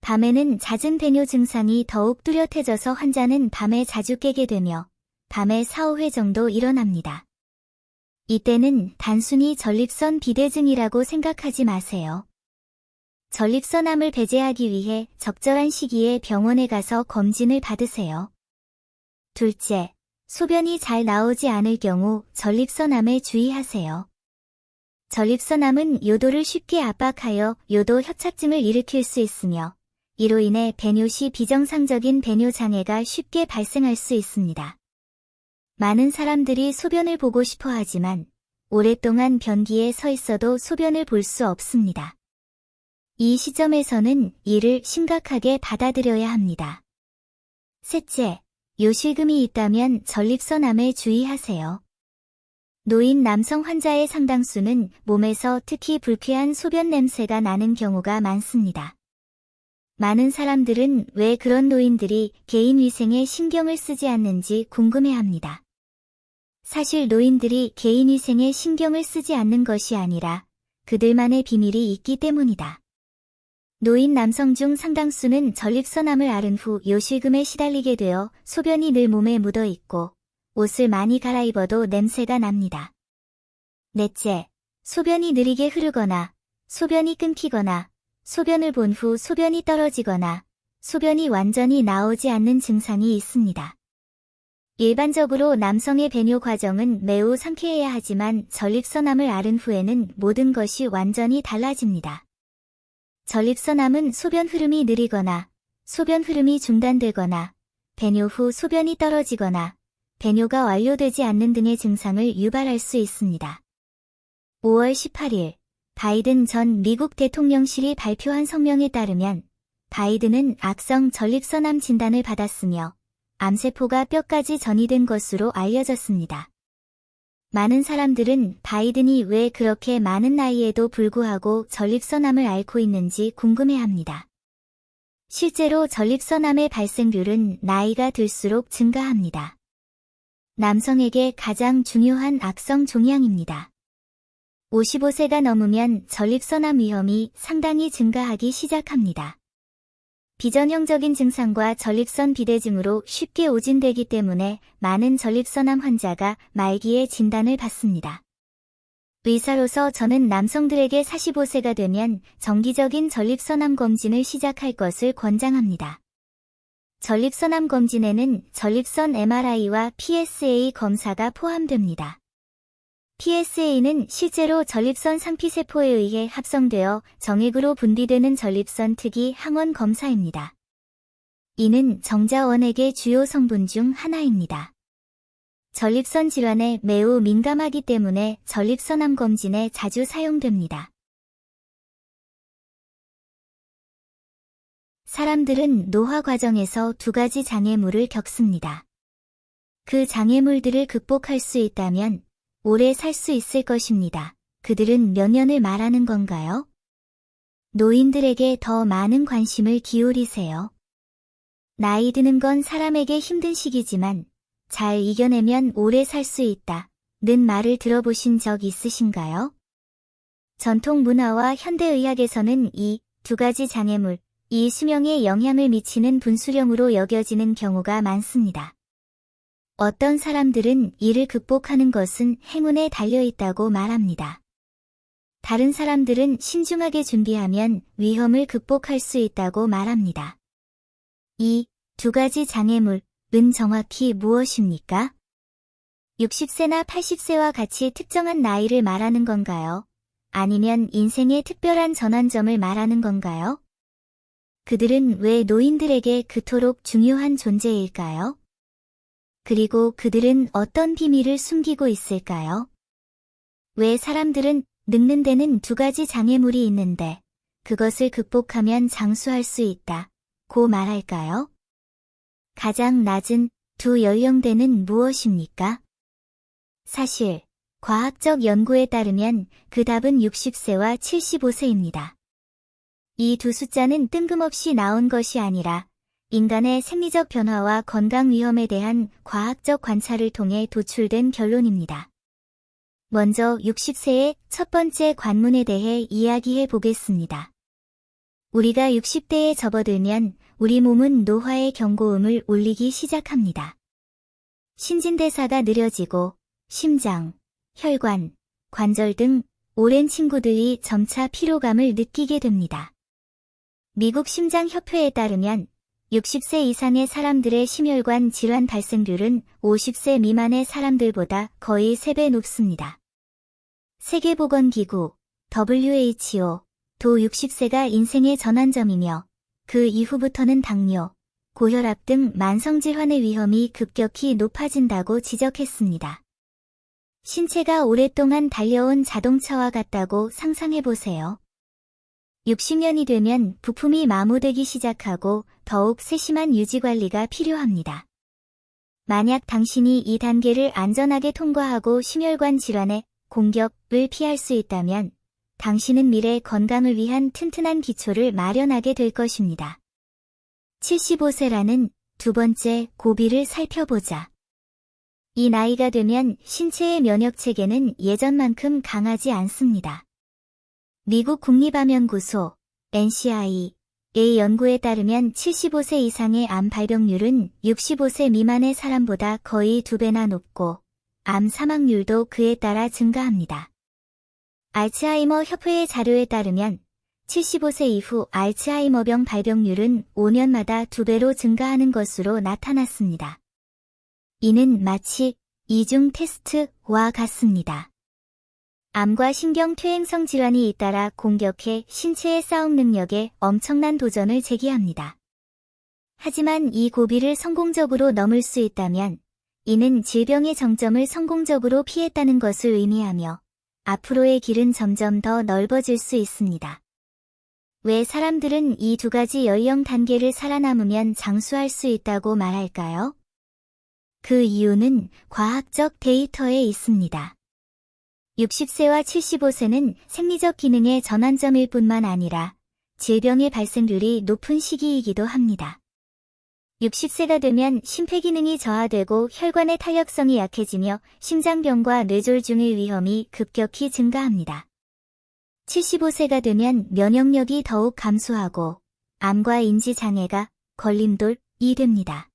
밤에는 잦은 배뇨 증상이 더욱 뚜렷해져서 환자는 밤에 자주 깨게 되며 밤에 4-5회 정도 일어납니다. 이때는 단순히 전립선 비대증이라고 생각하지 마세요. 전립선암을 배제하기 위해 적절한 시기에 병원에 가서 검진을 받으세요. 둘째, 소변이 잘 나오지 않을 경우 전립선암에 주의하세요. 전립선암은 요도를 쉽게 압박하여 요도 협착증을 일으킬 수 있으며 이로 인해 배뇨 시 비정상적인 배뇨 장애가 쉽게 발생할 수 있습니다. 많은 사람들이 소변을 보고 싶어 하지만 오랫동안 변기에 서 있어도 소변을 볼 수 없습니다. 이 시점에서는 이를 심각하게 받아들여야 합니다. 셋째, 요실금이 있다면 전립선암에 주의하세요. 노인 남성 환자의 상당수는 몸에서 특히 불쾌한 소변 냄새가 나는 경우가 많습니다. 많은 사람들은 왜 그런 노인들이 개인 위생에 신경을 쓰지 않는지 궁금해합니다. 사실 노인들이 개인 위생에 신경을 쓰지 않는 것이 아니라 그들만의 비밀이 있기 때문이다. 노인 남성 중 상당수는 전립선암을 앓은 후 요실금에 시달리게 되어 소변이 늘 몸에 묻어 있고 옷을 많이 갈아입어도 냄새가 납니다. 넷째, 소변이 느리게 흐르거나 소변이 끊기거나 소변을 본 후 소변이 떨어지거나 소변이 완전히 나오지 않는 증상이 있습니다. 일반적으로 남성의 배뇨 과정은 매우 상쾌해야 하지만 전립선암을 앓은 후에는 모든 것이 완전히 달라집니다. 전립선암은 소변 흐름이 느리거나 소변 흐름이 중단되거나 배뇨 후 소변이 떨어지거나 배뇨가 완료되지 않는 등의 증상을 유발할 수 있습니다. 5월 18일 바이든 전 미국 대통령실이 발표한 성명에 따르면 바이든은 악성 전립선암 진단을 받았으며 암세포가 뼈까지 전이된 것으로 알려졌습니다. 많은 사람들은 바이든이 왜 그렇게 많은 나이에도 불구하고 전립선암을 앓고 있는지 궁금해합니다. 실제로 전립선암의 발생률은 나이가 들수록 증가합니다. 남성에게 가장 중요한 악성 종양입니다. 55세가 넘으면 전립선암 위험이 상당히 증가하기 시작합니다. 비전형적인 증상과 전립선 비대증으로 쉽게 오진되기 때문에 많은 전립선암 환자가 말기에 진단을 받습니다. 의사로서 저는 남성들에게 45세가 되면 정기적인 전립선암 검진을 시작할 것을 권장합니다. 전립선암 검진에는 전립선 MRI와 PSA 검사가 포함됩니다. PSA는 실제로 전립선 상피세포에 의해 합성되어 정액으로 분비되는 전립선 특이 항원 검사입니다. 이는 정자원액의 주요 성분 중 하나입니다. 전립선 질환에 매우 민감하기 때문에 전립선암 검진에 자주 사용됩니다. 사람들은 노화 과정에서 두 가지 장애물을 겪습니다. 그 장애물들을 극복할 수 있다면 오래 살 수 있을 것입니다. 그들은 몇 년을 말하는 건가요? 노인들에게 더 많은 관심을 기울이세요. 나이 드는 건 사람에게 힘든 시기지만 잘 이겨내면 오래 살 수 있다. 는 말을 들어보신 적 있으신가요? 전통 문화와 현대의학에서는 이 두 가지 장애물, 이 수명에 영향을 미치는 분수령으로 여겨지는 경우가 많습니다. 어떤 사람들은 이를 극복하는 것은 행운에 달려있다고 말합니다. 다른 사람들은 신중하게 준비하면 위험을 극복할 수 있다고 말합니다. 이 두 가지 장애물은 정확히 무엇입니까? 60세나 80세와 같이 특정한 나이를 말하는 건가요? 아니면 인생의 특별한 전환점을 말하는 건가요? 그들은 왜 노인들에게 그토록 중요한 존재일까요? 그리고 그들은 어떤 비밀을 숨기고 있을까요? 왜 사람들은 늙는 데는 두 가지 장애물이 있는데 그것을 극복하면 장수할 수 있다고 말할까요? 가장 낮은 두 연령대는 무엇입니까? 사실, 과학적 연구에 따르면 그 답은 60세와 75세입니다. 이 두 숫자는 뜬금없이 나온 것이 아니라 인간의 생리적 변화와 건강 위험에 대한 과학적 관찰을 통해 도출된 결론입니다. 먼저 60세의 첫 번째 관문에 대해 이야기해 보겠습니다. 우리가 60대에 접어들면 우리 몸은 노화의 경고음을 울리기 시작합니다. 신진대사가 느려지고 심장, 혈관, 관절 등 오랜 친구들이 점차 피로감을 느끼게 됩니다. 미국 심장협회에 따르면 60세 이상의 사람들의 심혈관 질환 발생률은 50세 미만의 사람들보다 거의 3배 높습니다. 세계보건기구, WHO, 도 60세가 인생의 전환점이며 그 이후부터는 당뇨, 고혈압 등 만성질환의 위험이 급격히 높아진다고 지적했습니다. 신체가 오랫동안 달려온 자동차와 같다고 상상해보세요. 60년이 되면 부품이 마모되기 시작하고 더욱 세심한 유지관리가 필요합니다. 만약 당신이 이 단계를 안전하게 통과하고 심혈관 질환의 공격을 피할 수 있다면 당신은 미래 건강을 위한 튼튼한 기초를 마련하게 될 것입니다. 75세라는 두 번째 고비를 살펴보자. 이 나이가 되면 신체의 면역체계는 예전만큼 강하지 않습니다. 미국 국립암연구소 NCI의 연구에 따르면 75세 이상의 암 발병률은 65세 미만의 사람보다 거의 2배나 높고 암 사망률도 그에 따라 증가합니다. 알츠하이머 협회의 자료에 따르면 75세 이후 알츠하이머병 발병률은 5년마다 2배로 증가하는 것으로 나타났습니다. 이는 마치 이중 테스트와 같습니다. 암과 신경퇴행성 질환이 잇따라 공격해 신체의 싸움 능력에 엄청난 도전을 제기합니다. 하지만 이 고비를 성공적으로 넘을 수 있다면 이는 질병의 정점을 성공적으로 피했다는 것을 의미하며 앞으로의 길은 점점 더 넓어질 수 있습니다. 왜 사람들은 이 두 가지 연령 단계를 살아남으면 장수할 수 있다고 말할까요? 그 이유는 과학적 데이터에 있습니다. 60세와 75세는 생리적 기능의 전환점일 뿐만 아니라 질병의 발생률이 높은 시기이기도 합니다. 60세가 되면 심폐기능이 저하되고 혈관의 탄력성이 약해지며 심장병과 뇌졸중의 위험이 급격히 증가합니다. 75세가 되면 면역력이 더욱 감소하고 암과 인지장애가 걸림돌이 됩니다.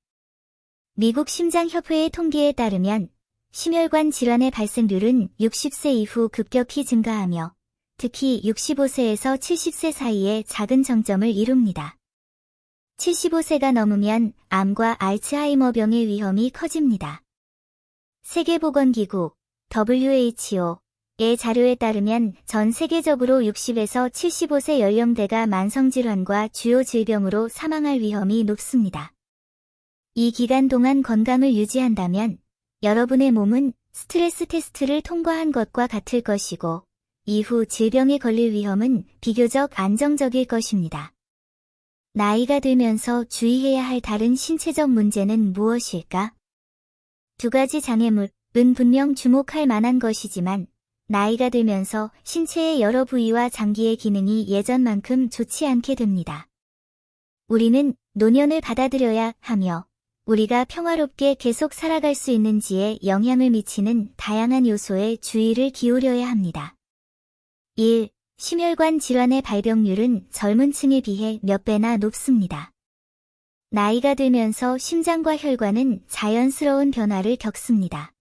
미국 심장협회의 통계에 따르면 심혈관 질환의 발생률은 60세 이후 급격히 증가하며 특히 65세에서 70세 사이에 작은 정점을 이룹니다. 75세가 넘으면 암과 알츠하이머병의 위험이 커집니다. 세계보건기구 WHO의 자료에 따르면 전 세계적으로 60에서 75세 연령대가 만성질환과 주요 질병으로 사망할 위험이 높습니다. 이 기간 동안 건강을 유지한다면 여러분의 몸은 스트레스 테스트를 통과한 것과 같을 것이고 이후 질병에 걸릴 위험은 비교적 안정적일 것입니다. 나이가 들면서 주의해야 할 다른 신체적 문제는 무엇일까? 두 가지 장애물은 분명 주목할 만한 것이지만 나이가 들면서 신체의 여러 부위와 장기의 기능이 예전만큼 좋지 않게 됩니다. 우리는 노년을 받아들여야 하며 우리가 평화롭게 계속 살아갈 수 있는지에 영향을 미치는 다양한 요소에 주의를 기울여야 합니다. 1. 심혈관 질환의 발병률은 젊은 층에 비해 몇 배나 높습니다. 나이가 들면서 심장과 혈관은 자연스러운 변화를 겪습니다.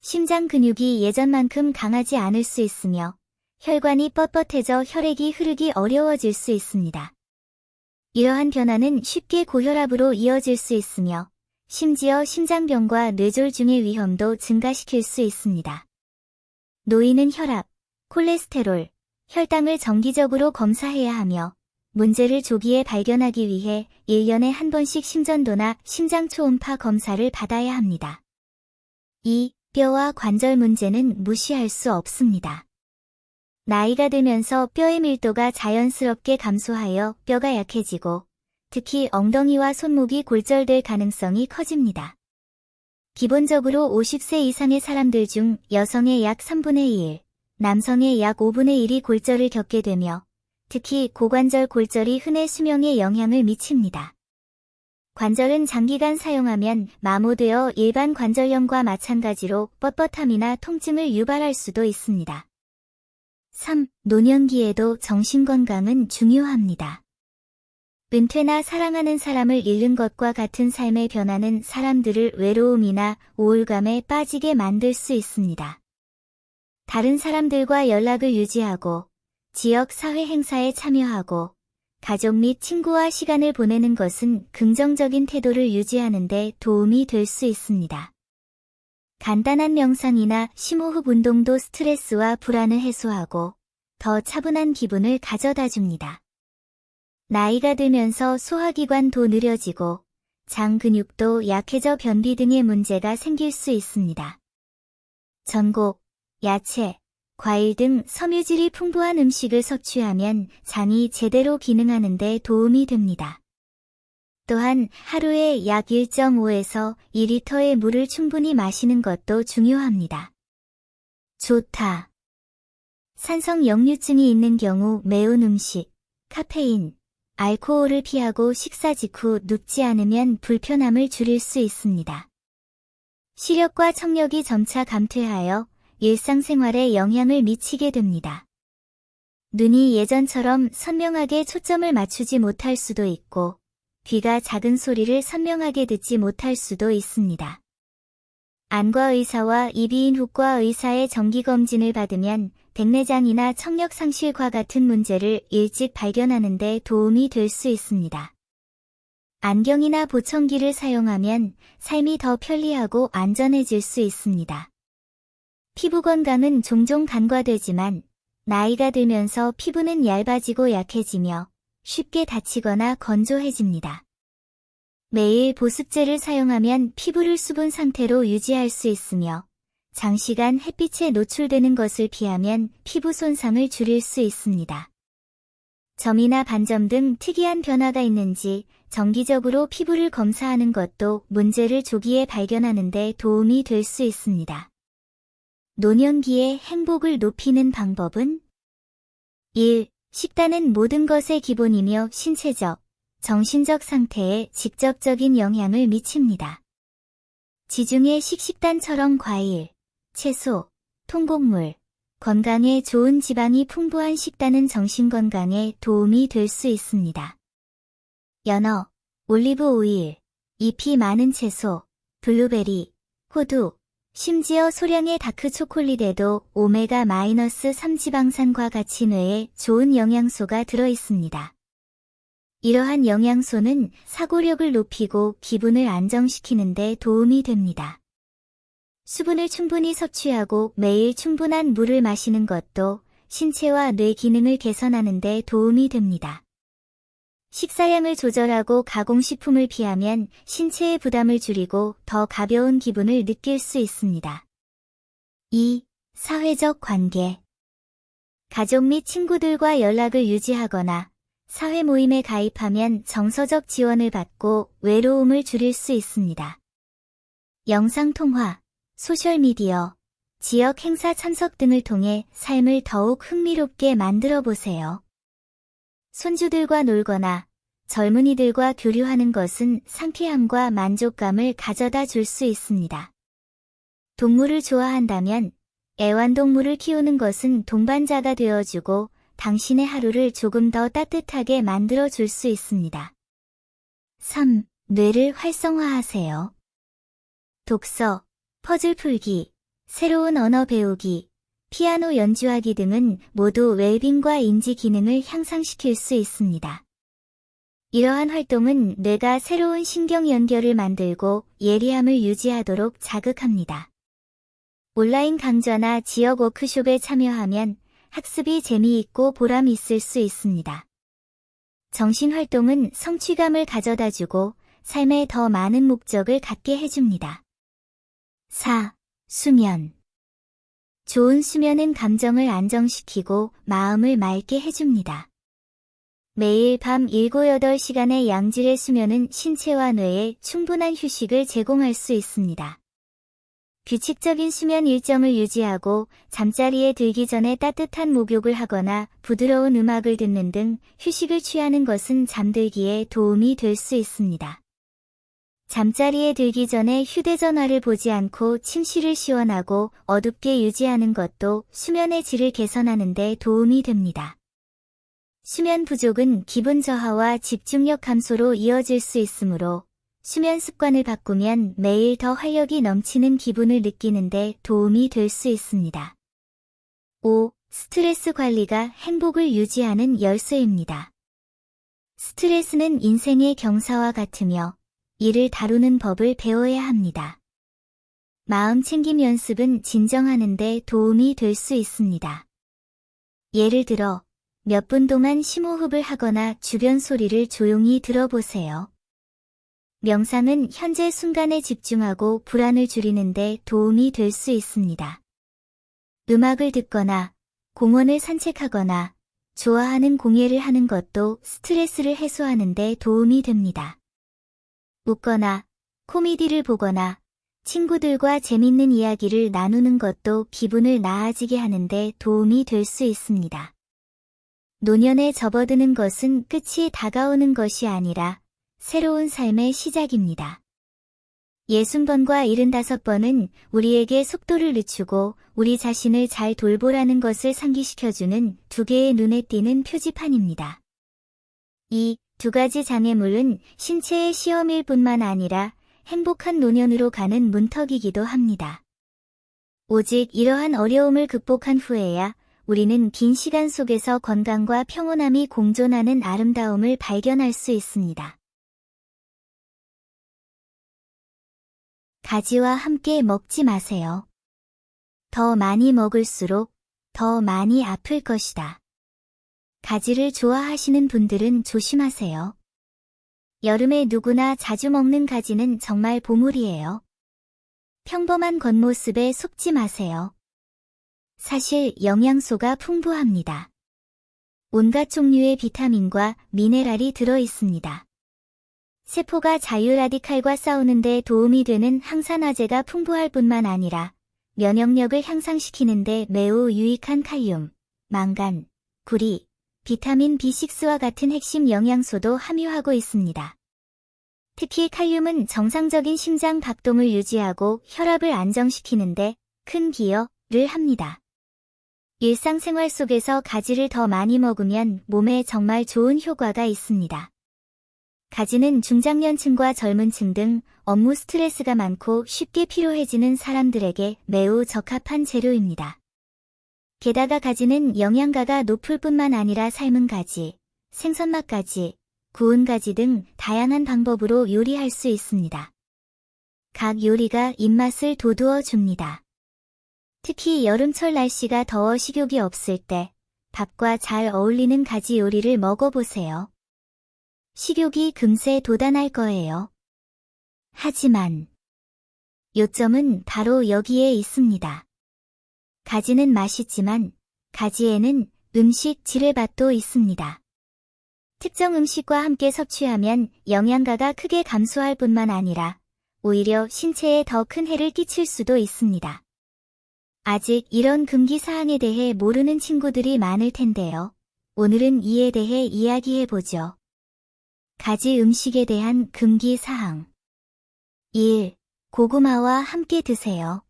심장 근육이 예전만큼 강하지 않을 수 있으며 혈관이 뻣뻣해져 혈액이 흐르기 어려워질 수 있습니다. 이러한 변화는 쉽게 고혈압으로 이어질 수 있으며 심지어 심장병과 뇌졸중의 위험도 증가시킬 수 있습니다. 노인은 혈압, 콜레스테롤, 혈당을 정기적으로 검사해야 하며 문제를 조기에 발견하기 위해 1년에 한 번씩 심전도나 심장 초음파 검사를 받아야 합니다. 2. 뼈와 관절 문제는 무시할 수 없습니다. 나이가 들면서 뼈의 밀도가 자연스럽게 감소하여 뼈가 약해지고 특히 엉덩이와 손목이 골절될 가능성이 커집니다. 기본적으로 50세 이상의 사람들 중 여성의 약 3분의 1, 남성의 약 5분의 1이 골절을 겪게 되며 특히 고관절 골절이 흔해 수명에 영향을 미칩니다. 관절은 장기간 사용하면 마모되어 일반 관절염과 마찬가지로 뻣뻣함이나 통증을 유발할 수도 있습니다. 3. 노년기에도 정신건강은 중요합니다. 은퇴나 사랑하는 사람을 잃는 것과 같은 삶의 변화는 사람들을 외로움이나 우울감에 빠지게 만들 수 있습니다. 다른 사람들과 연락을 유지하고 지역 사회 행사에 참여하고 가족 및 친구와 시간을 보내는 것은 긍정적인 태도를 유지하는 데 도움이 될 수 있습니다. 간단한 명상이나 심호흡 운동도 스트레스와 불안을 해소하고 더 차분한 기분을 가져다 줍니다. 나이가 들면서 소화기관도 느려지고 장 근육도 약해져 변비 등의 문제가 생길 수 있습니다. 전곡, 야채, 과일 등 섬유질이 풍부한 음식을 섭취하면 장이 제대로 기능하는 데 도움이 됩니다. 또한 하루에 약 1.5에서 2리터의 물을 충분히 마시는 것도 중요합니다. 좋다. 산성 역류증이 있는 경우 매운 음식, 카페인, 알코올을 피하고 식사 직후 눕지 않으면 불편함을 줄일 수 있습니다. 시력과 청력이 점차 감퇴하여 일상생활에 영향을 미치게 됩니다. 눈이 예전처럼 선명하게 초점을 맞추지 못할 수도 있고 귀가 작은 소리를 선명하게 듣지 못할 수도 있습니다. 안과 의사와 이비인후과 의사의 정기검진을 받으면 백내장이나 청력 상실과 같은 문제를 일찍 발견하는 데 도움이 될 수 있습니다. 안경이나 보청기를 사용하면 삶이 더 편리하고 안전해질 수 있습니다. 피부 건강은 종종 간과되지만 나이가 들면서 피부는 얇아지고 약해지며 쉽게 다치거나 건조해집니다. 매일 보습제를 사용하면 피부를 수분 상태로 유지할 수 있으며 장시간 햇빛에 노출되는 것을 피하면 피부 손상을 줄일 수 있습니다. 점이나 반점 등 특이한 변화가 있는지 정기적으로 피부를 검사하는 것도 문제를 조기에 발견하는 데 도움이 될 수 있습니다. 노년기의 행복을 높이는 방법은 1. 식단은 모든 것의 기본이며 신체적, 정신적 상태에 직접적인 영향을 미칩니다. 지중해 식단처럼 과일, 채소, 통곡물, 건강에 좋은 지방이 풍부한 식단은 정신건강에 도움이 될 수 있습니다. 연어, 올리브 오일, 잎이 많은 채소, 블루베리, 호두, 심지어 소량의 다크 초콜릿에도 오메가-3 지방산과 같이 뇌에 좋은 영양소가 들어있습니다. 이러한 영양소는 사고력을 높이고 기분을 안정시키는 데 도움이 됩니다. 수분을 충분히 섭취하고 매일 충분한 물을 마시는 것도 신체와 뇌 기능을 개선하는 데 도움이 됩니다. 식사량을 조절하고 가공식품을 피하면 신체의 부담을 줄이고 더 가벼운 기분을 느낄 수 있습니다. 2. 사회적 관계. 가족 및 친구들과 연락을 유지하거나 사회 모임에 가입하면 정서적 지원을 받고 외로움을 줄일 수 있습니다. 영상통화, 소셜미디어, 지역 행사 참석 등을 통해 삶을 더욱 흥미롭게 만들어 보세요. 손주들과 놀거나 젊은이들과 교류하는 것은 상쾌함과 만족감을 가져다 줄 수 있습니다. 동물을 좋아한다면 애완동물을 키우는 것은 동반자가 되어주고 당신의 하루를 조금 더 따뜻하게 만들어 줄 수 있습니다. 3. 뇌를 활성화하세요. 독서, 퍼즐 풀기, 새로운 언어 배우기, 피아노 연주하기 등은 모두 웰빙과 인지 기능을 향상시킬 수 있습니다. 이러한 활동은 뇌가 새로운 신경 연결을 만들고 예리함을 유지하도록 자극합니다. 온라인 강좌나 지역 워크숍에 참여하면 학습이 재미있고 보람 있을 수 있습니다. 정신활동은 성취감을 가져다주고 삶에 더 많은 목적을 갖게 해줍니다. 4. 수면. 좋은 수면은 감정을 안정시키고 마음을 맑게 해줍니다. 매일 밤 7-8시간의 양질의 수면은 신체와 뇌에 충분한 휴식을 제공할 수 있습니다. 규칙적인 수면 일정을 유지하고 잠자리에 들기 전에 따뜻한 목욕을 하거나 부드러운 음악을 듣는 등 휴식을 취하는 것은 잠들기에 도움이 될 수 있습니다. 잠자리에 들기 전에 휴대전화를 보지 않고 침실을 시원하고 어둡게 유지하는 것도 수면의 질을 개선하는 데 도움이 됩니다. 수면 부족은 기분 저하와 집중력 감소로 이어질 수 있으므로 수면 습관을 바꾸면 매일 더 활력이 넘치는 기분을 느끼는 데 도움이 될 수 있습니다. 5. 스트레스 관리가 행복을 유지하는 열쇠입니다. 스트레스는 인생의 경사와 같으며 이를 다루는 법을 배워야 합니다. 마음 챙김 연습은 진정하는 데 도움이 될 수 있습니다. 예를 들어 몇 분 동안 심호흡을 하거나 주변 소리를 조용히 들어보세요. 명상은 현재 순간에 집중하고 불안을 줄이는 데 도움이 될 수 있습니다. 음악을 듣거나 공원을 산책하거나 좋아하는 공예를 하는 것도 스트레스를 해소하는 데 도움이 됩니다. 웃거나 코미디를 보거나 친구들과 재밌는 이야기를 나누는 것도 기분을 나아지게 하는 데 도움이 될 수 있습니다. 노년에 접어드는 것은 끝이 다가오는 것이 아니라 새로운 삶의 시작입니다. 60번과 75번은 우리에게 속도를 늦추고 우리 자신을 잘 돌보라는 것을 상기시켜주는 두 개의 눈에 띄는 표지판입니다. 이 두 가지 장애물은 신체의 시험일 뿐만 아니라 행복한 노년으로 가는 문턱이기도 합니다. 오직 이러한 어려움을 극복한 후에야 우리는 긴 시간 속에서 건강과 평온함이 공존하는 아름다움을 발견할 수 있습니다. 가지와 함께 먹지 마세요. 더 많이 먹을수록 더 많이 아플 것이다. 가지를 좋아하시는 분들은 조심하세요. 여름에 누구나 자주 먹는 가지는 정말 보물이에요. 평범한 겉모습에 속지 마세요. 사실 영양소가 풍부합니다. 온갖 종류의 비타민과 미네랄이 들어 있습니다. 세포가 자유라디칼과 싸우는 데 도움이 되는 항산화제가 풍부할 뿐만 아니라 면역력을 향상시키는 데 매우 유익한 칼륨, 망간, 구리, 비타민 B6와 같은 핵심 영양소도 함유하고 있습니다. 특히 칼륨은 정상적인 심장 박동을 유지하고 혈압을 안정시키는데 큰 기여를 합니다. 일상생활 속에서 가지를 더 많이 먹으면 몸에 정말 좋은 효과가 있습니다. 가지는 중장년층과 젊은층 등 업무 스트레스가 많고 쉽게 피로해지는 사람들에게 매우 적합한 재료입니다. 게다가 가지는 영양가가 높을 뿐만 아니라 삶은 가지, 생선맛 가지, 구운 가지 등 다양한 방법으로 요리할 수 있습니다. 각 요리가 입맛을 돋우어 줍니다. 특히 여름철 날씨가 더워 식욕이 없을 때 밥과 잘 어울리는 가지 요리를 먹어보세요. 식욕이 금세 돋아날 거예요. 하지만 요점은 바로 여기에 있습니다. 가지는 맛있지만 가지에는 음식 지뢰밭도 있습니다. 특정 음식과 함께 섭취하면 영양가가 크게 감소할 뿐만 아니라 오히려 신체에 더 큰 해를 끼칠 수도 있습니다. 아직 이런 금기 사항에 대해 모르는 친구들이 많을 텐데요. 오늘은 이에 대해 이야기해보죠. 가지 음식에 대한 금기 사항. 1. 고구마와 함께 드세요.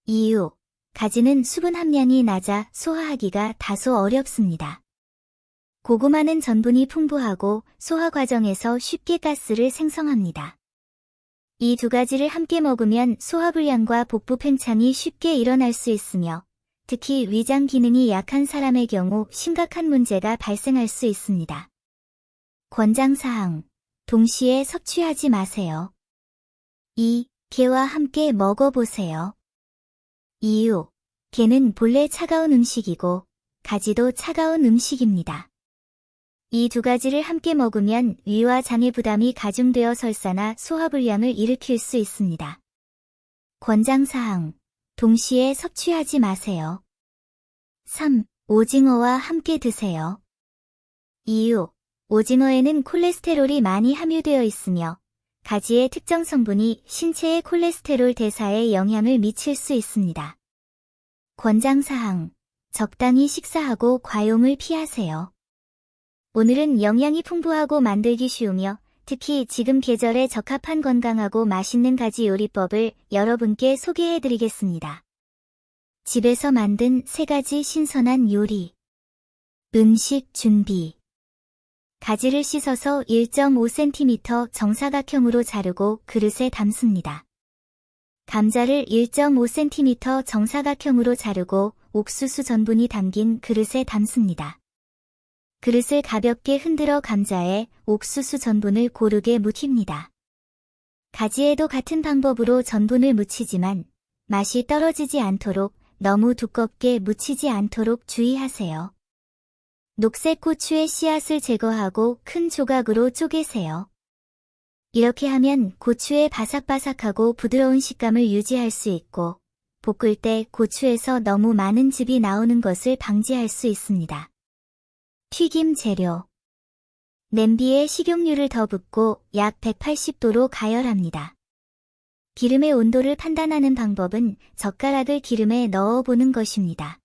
이유. 가지는 수분 함량이 낮아 소화하기가 다소 어렵습니다. 고구마는 전분이 풍부하고 소화 과정에서 쉽게 가스를 생성합니다. 이 두 가지를 함께 먹으면 소화불량과 복부 팽창이 쉽게 일어날 수 있으며 특히 위장 기능이 약한 사람의 경우 심각한 문제가 발생할 수 있습니다. 권장사항. 동시에 섭취하지 마세요. 2. 게와 함께 먹어보세요. 이유. 게는 본래 차가운 음식이고 가지도 차가운 음식입니다. 이 두 가지를 함께 먹으면 위와 장의 부담이 가중되어 설사나 소화불량을 일으킬 수 있습니다. 권장사항. 동시에 섭취하지 마세요. 3. 오징어와 함께 드세요. 이유. 오징어에는 콜레스테롤이 많이 함유되어 있으며 가지의 특정 성분이 신체의 콜레스테롤 대사에 영향을 미칠 수 있습니다. 권장사항. 적당히 식사하고 과용을 피하세요. 오늘은 영양이 풍부하고 만들기 쉬우며 특히 지금 계절에 적합한 건강하고 맛있는 가지 요리법을 여러분께 소개해드리겠습니다. 집에서 만든 3가지 신선한 요리. 음식 준비. 가지를 씻어서 1.5cm 정사각형으로 자르고 그릇에 담습니다. 감자를 1.5cm 정사각형으로 자르고 옥수수 전분이 담긴 그릇에 담습니다. 그릇을 가볍게 흔들어 감자에 옥수수 전분을 고르게 묻힙니다. 가지에도 같은 방법으로 전분을 묻히지만 맛이 떨어지지 않도록 너무 두껍게 묻히지 않도록 주의하세요. 녹색 고추의 씨앗을 제거하고 큰 조각으로 쪼개세요. 이렇게 하면 고추의 바삭바삭하고 부드러운 식감을 유지할 수 있고 볶을 때 고추에서 너무 많은 즙이 나오는 것을 방지할 수 있습니다. 튀김 재료. 냄비에 식용유를 더 붓고 약 180도로 가열합니다. 기름의 온도를 판단하는 방법은 젓가락을 기름에 넣어보는 것입니다.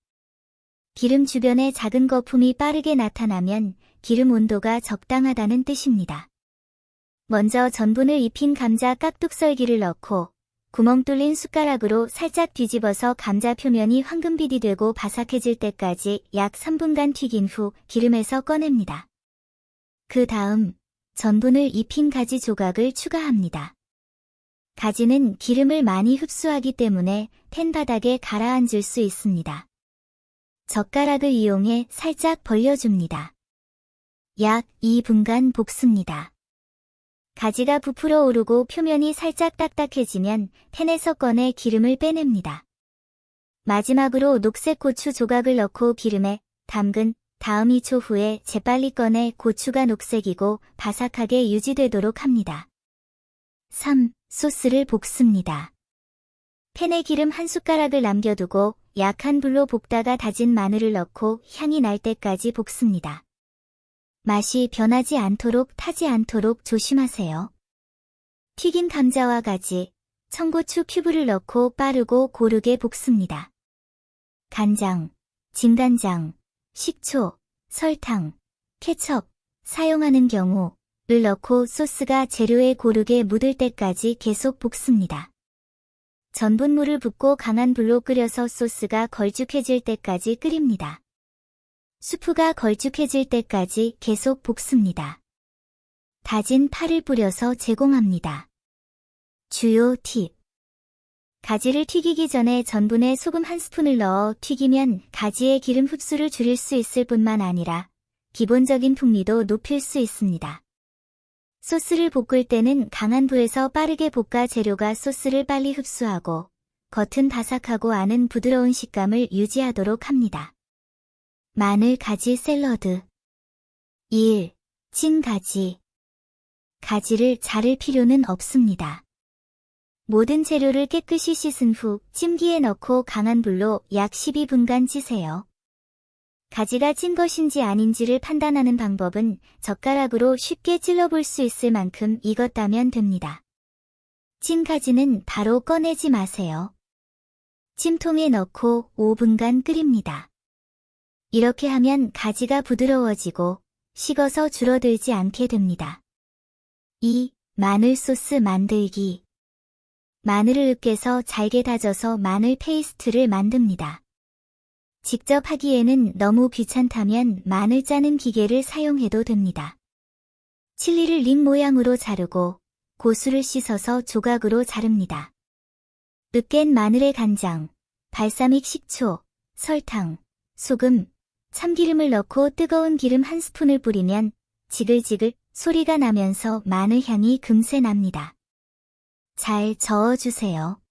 기름 주변에 작은 거품이 빠르게 나타나면 기름 온도가 적당하다는 뜻입니다. 먼저 전분을 입힌 감자 깍둑썰기를 넣고 구멍 뚫린 숟가락으로 살짝 뒤집어서 감자 표면이 황금빛이 되고 바삭해질 때까지 약 3분간 튀긴 후 기름에서 꺼냅니다. 그 다음 전분을 입힌 가지 조각을 추가합니다. 가지는 기름을 많이 흡수하기 때문에 팬 바닥에 가라앉을 수 있습니다. 젓가락을 이용해 살짝 벌려줍니다. 약 2분간 볶습니다. 가지가 부풀어 오르고 표면이 살짝 딱딱해지면 팬에서 꺼내 기름을 빼냅니다. 마지막으로 녹색 고추 조각을 넣고 기름에 담근 다음 2초 후에 재빨리 꺼내 고추가 녹색이고 바삭하게 유지되도록 합니다. 3. 소스를 볶습니다. 팬에 기름 한 숟가락을 남겨두고 약한 불로 볶다가 다진 마늘을 넣고 향이 날 때까지 볶습니다. 맛이 변하지 않도록 타지 않도록 조심하세요. 튀긴 감자와 가지, 청고추 큐브를 넣고 빠르고 고르게 볶습니다. 간장, 진간장, 식초, 설탕, 케첩, 사용하는 경우를 넣고 소스가 재료에 고르게 묻을 때까지 계속 볶습니다. 전분물을 붓고 강한 불로 끓여서 소스가 걸쭉해질 때까지 끓입니다. 수프가 걸쭉해질 때까지 계속 볶습니다. 다진 파를 뿌려서 제공합니다. 주요 팁. 가지를 튀기기 전에 전분에 소금 1스푼을 넣어 튀기면 가지의 기름 흡수를 줄일 수 있을 뿐만 아니라 기본적인 풍미도 높일 수 있습니다. 소스를 볶을 때는 강한 불에서 빠르게 볶아 재료가 소스를 빨리 흡수하고 겉은 바삭하고 안은 부드러운 식감을 유지하도록 합니다. 마늘 가지 샐러드. 1. 찐 가지. 가지를 자를 필요는 없습니다. 모든 재료를 깨끗이 씻은 후 찜기에 넣고 강한 불로 약 12분간 찌세요. 가지가 찐 것인지 아닌지를 판단하는 방법은 젓가락으로 쉽게 찔러볼 수 있을 만큼 익었다면 됩니다. 찐 가지는 바로 꺼내지 마세요. 찜통에 넣고 5분간 끓입니다. 이렇게 하면 가지가 부드러워지고 식어서 줄어들지 않게 됩니다. 2. 마늘 소스 만들기. 마늘을 으깨서 잘게 다져서 마늘 페이스트를 만듭니다. 직접 하기에는 너무 귀찮다면 마늘 짜는 기계를 사용해도 됩니다. 칠리를 링 모양으로 자르고 고수를 씻어서 조각으로 자릅니다. 으깬 마늘에 간장, 발사믹 식초, 설탕, 소금, 참기름을 넣고 뜨거운 기름 한 스푼을 뿌리면 지글지글 소리가 나면서 마늘 향이 금세 납니다. 잘 저어주세요.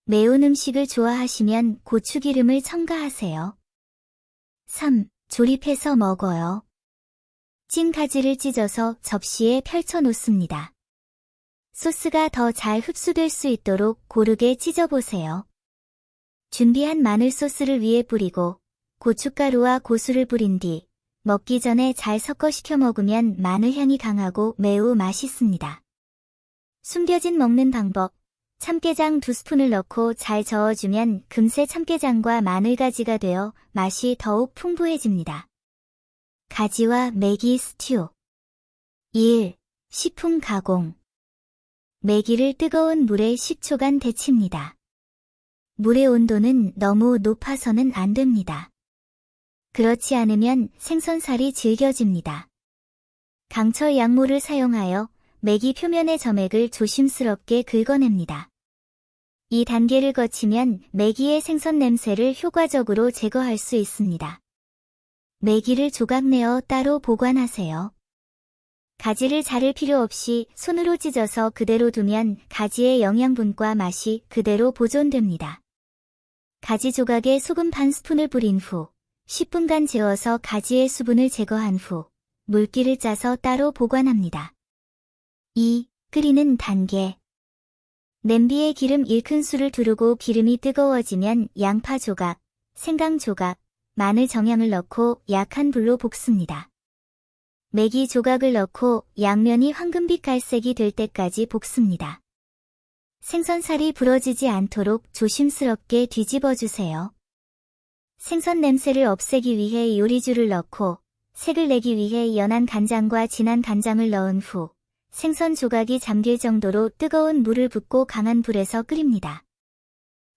매운 음식을 좋아하시면 고추기름을 첨가하세요. 3. 조립해서 먹어요. 찐 가지를 찢어서 접시에 펼쳐 놓습니다. 소스가 더 잘 흡수될 수 있도록 고르게 찢어보세요. 준비한 마늘 소스를 위에 뿌리고 고춧가루와 고수를 뿌린 뒤 먹기 전에 잘 섞어 식혀 먹으면 마늘 향이 강하고 매우 맛있습니다. 숨겨진 먹는 방법. 참깨장 2스푼을 넣고 잘 저어주면 금세 참깨장과 마늘가지가 되어 맛이 더욱 풍부해집니다. 가지와 메기 스튜. 1. 식품 가공. 메기를 뜨거운 물에 10초간 데칩니다. 물의 온도는 너무 높아서는 안 됩니다. 그렇지 않으면 생선살이 질겨집니다. 강철 약물을 사용하여 메기 표면의 점액을 조심스럽게 긁어냅니다. 이 단계를 거치면 메기의 생선 냄새를 효과적으로 제거할 수 있습니다. 메기를 조각내어 따로 보관하세요. 가지를 자를 필요 없이 손으로 찢어서 그대로 두면 가지의 영양분과 맛이 그대로 보존됩니다. 가지 조각에 소금 반 스푼을 뿌린 후 10분간 재워서 가지의 수분을 제거한 후 물기를 짜서 따로 보관합니다. 2. 끓이는 단계. 냄비에 기름 1큰술을 두르고 기름이 뜨거워지면 양파 조각, 생강 조각, 마늘 정향을 넣고 약한 불로 볶습니다. 메기 조각을 넣고 양면이 황금빛 갈색이 될 때까지 볶습니다. 생선살이 부러지지 않도록 조심스럽게 뒤집어주세요. 생선 냄새를 없애기 위해 요리주를 넣고 색을 내기 위해 연한 간장과 진한 간장을 넣은 후 생선 조각이 잠길 정도로 뜨거운 물을 붓고 강한 불에서 끓입니다.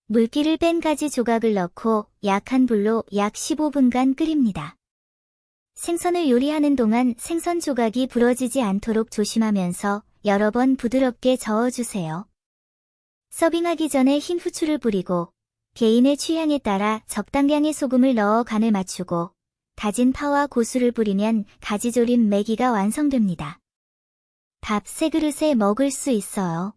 물기를 뺀 가지 조각을 넣고 약한 불로 약 15분간 끓입니다. 생선을 요리하는 동안 생선 조각이 부러지지 않도록 조심하면서 여러 번 부드럽게 저어주세요. 서빙하기 전에 흰 후추를 뿌리고 개인의 취향에 따라 적당량의 소금을 넣어 간을 맞추고 다진 파와 고수를 뿌리면 가지조림 메기가 완성됩니다. 밥 3그릇에 먹을 수 있어요.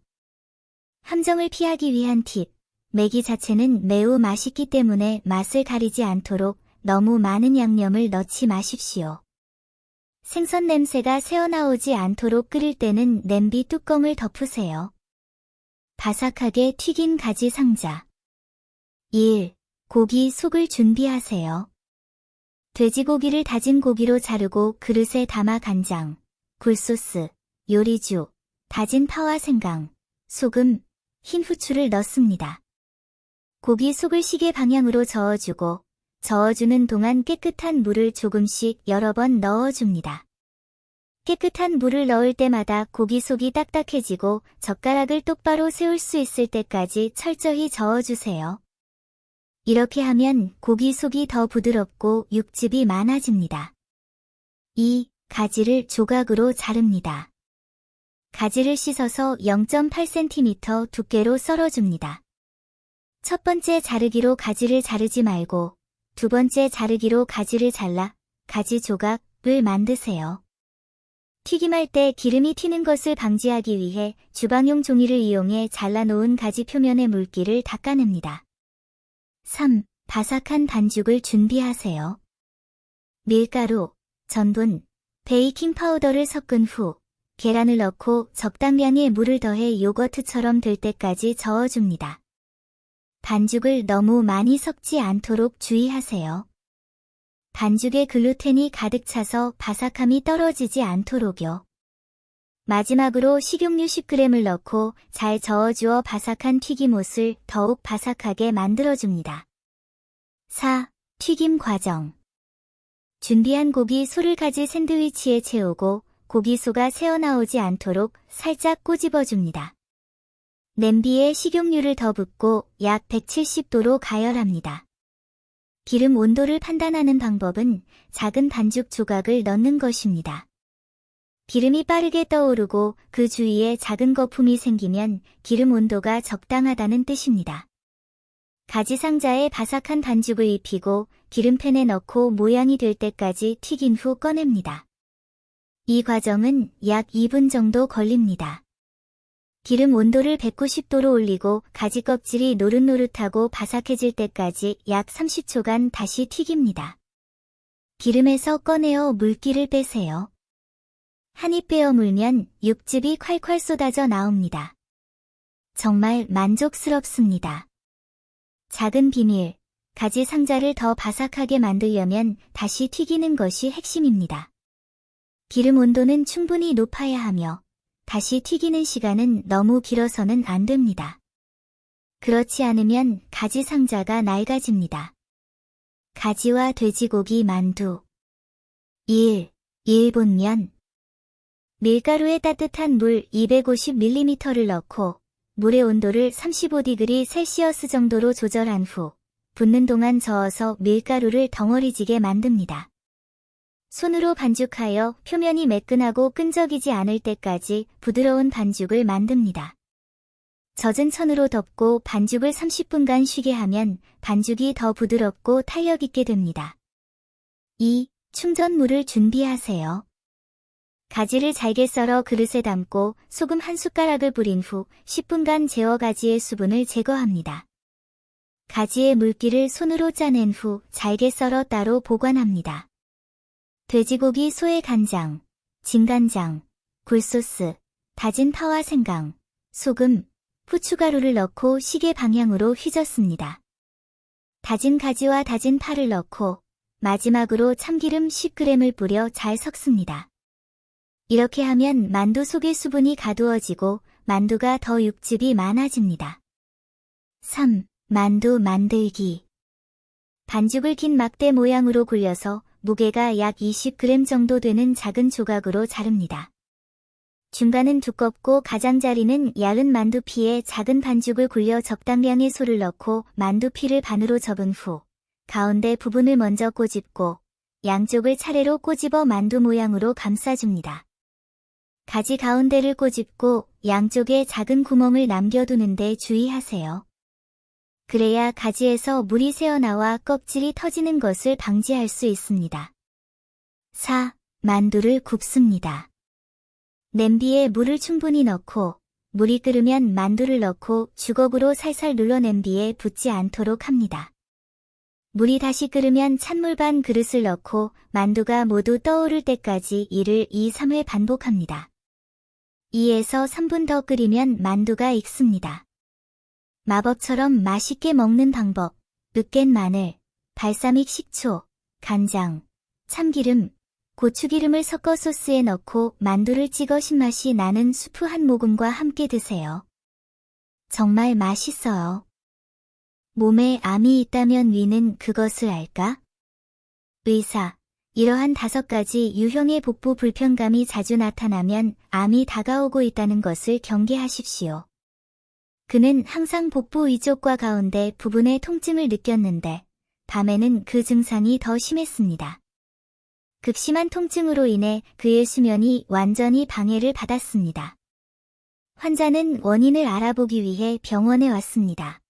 함정을 피하기 위한 팁. 메기 자체는 매우 맛있기 때문에 맛을 가리지 않도록 너무 많은 양념을 넣지 마십시오. 생선 냄새가 새어나오지 않도록 끓일 때는 냄비 뚜껑을 덮으세요. 바삭하게 튀긴 가지 상자. 1. 고기 속을 준비하세요. 돼지고기를 다진 고기로 자르고 그릇에 담아 간장, 굴소스, 요리주, 다진 파와 생강, 소금, 흰 후추를 넣습니다. 고기 속을 시계 방향으로 저어주고 저어주는 동안 깨끗한 물을 조금씩 여러 번 넣어줍니다. 깨끗한 물을 넣을 때마다 고기 속이 딱딱해지고 젓가락을 똑바로 세울 수 있을 때까지 철저히 저어주세요. 이렇게 하면 고기 속이 더 부드럽고 육즙이 많아집니다. 2. 가지를 조각으로 자릅니다. 가지를 씻어서 0.8cm 두께로 썰어줍니다. 첫 번째 자르기로 가지를 자르지 말고 두 번째 자르기로 가지를 잘라 가지 조각을 만드세요. 튀김할 때 기름이 튀는 것을 방지하기 위해 주방용 종이를 이용해 잘라놓은 가지 표면의 물기를 닦아냅니다. 3. 바삭한 반죽을 준비하세요. 밀가루, 전분, 베이킹 파우더를 섞은 후 계란을 넣고 적당량의 물을 더해 요거트처럼 될 때까지 저어줍니다. 반죽을 너무 많이 섞지 않도록 주의하세요. 반죽에 글루텐이 가득 차서 바삭함이 떨어지지 않도록요. 마지막으로 식용유 10g을 넣고 잘 저어주어 바삭한 튀김옷을 더욱 바삭하게 만들어줍니다. 4. 튀김 과정. 준비한 고기 소를 가지 샌드위치에 채우고 고기소가 새어나오지 않도록 살짝 꼬집어줍니다. 냄비에 식용유를 더 붓고 약 170도로 가열합니다. 기름 온도를 판단하는 방법은 작은 반죽 조각을 넣는 것입니다. 기름이 빠르게 떠오르고 그 주위에 작은 거품이 생기면 기름 온도가 적당하다는 뜻입니다. 가지 상자에 바삭한 반죽을 입히고 기름팬에 넣고 모양이 될 때까지 튀긴 후 꺼냅니다. 이 과정은 약 2분 정도 걸립니다. 기름 온도를 190도로 올리고 가지 껍질이 노릇노릇하고 바삭해질 때까지 약 30초간 다시 튀깁니다. 기름에서 꺼내어 물기를 빼세요. 한 입 베어 물면 육즙이 콸콸 쏟아져 나옵니다. 정말 만족스럽습니다. 작은 비밀, 가지 상자를 더 바삭하게 만들려면 다시 튀기는 것이 핵심입니다. 기름 온도는 충분히 높아야 하며 다시 튀기는 시간은 너무 길어서는 안 됩니다. 그렇지 않으면 가지 상자가 낡아집니다. 가지와 돼지고기 만두 1. 일본면. 밀가루에 따뜻한 물 250ml를 넣고 물의 온도를 35°C 정도로 조절한 후 붓는 동안 저어서 밀가루를 덩어리지게 만듭니다. 손으로 반죽하여 표면이 매끈하고 끈적이지 않을 때까지 부드러운 반죽을 만듭니다. 젖은 천으로 덮고 반죽을 30분간 쉬게 하면 반죽이 더 부드럽고 탄력 있게 됩니다. 2. 충전물을 준비하세요. 가지를 잘게 썰어 그릇에 담고 소금 한 숟가락을 뿌린 후 10분간 재워 가지의 수분을 제거합니다. 가지의 물기를 손으로 짜낸 후 잘게 썰어 따로 보관합니다. 돼지고기 소의 간장, 진간장, 굴소스, 다진 파와 생강, 소금, 후춧가루를 넣고 시계 방향으로 휘젓습니다. 다진 가지와 다진 파를 넣고 마지막으로 참기름 10g을 뿌려 잘 섞습니다. 이렇게 하면 만두 속의 수분이 가두어지고 만두가 더 육즙이 많아집니다. 3. 만두 만들기. 반죽을 긴 막대 모양으로 굴려서 무게가 약 20g 정도 되는 작은 조각으로 자릅니다. 중간은 두껍고 가장자리는 얇은 만두피에 작은 반죽을 굴려 적당량의 소를 넣고 만두피를 반으로 접은 후 가운데 부분을 먼저 꼬집고 양쪽을 차례로 꼬집어 만두 모양으로 감싸줍니다. 가지 가운데를 꼬집고 양쪽에 작은 구멍을 남겨두는데 주의하세요. 그래야 가지에서 물이 새어나와 껍질이 터지는 것을 방지할 수 있습니다. 4. 만두를 굽습니다. 냄비에 물을 충분히 넣고 물이 끓으면 만두를 넣고 주걱으로 살살 눌러 냄비에 붙지 않도록 합니다. 물이 다시 끓으면 찬물 반 그릇을 넣고 만두가 모두 떠오를 때까지 이를 2-3회 반복합니다. 2에서 3분 더 끓이면 만두가 익습니다. 마법처럼 맛있게 먹는 방법, 으깬 마늘, 발사믹 식초, 간장, 참기름, 고추기름을 섞어 소스에 넣고 만두를 찍어 신맛이 나는 수프 한 모금과 함께 드세요. 정말 맛있어요. 몸에 암이 있다면 위는 그것을 알까? 의사, 이러한 5가지 유형의 복부 불편감이 자주 나타나면 암이 다가오고 있다는 것을 경계하십시오. 그는 항상 복부 위쪽과 가운데 부분의 통증을 느꼈는데 밤에는 그 증상이 더 심했습니다. 극심한 통증으로 인해 그의 수면이 완전히 방해를 받았습니다. 환자는 원인을 알아보기 위해 병원에 왔습니다.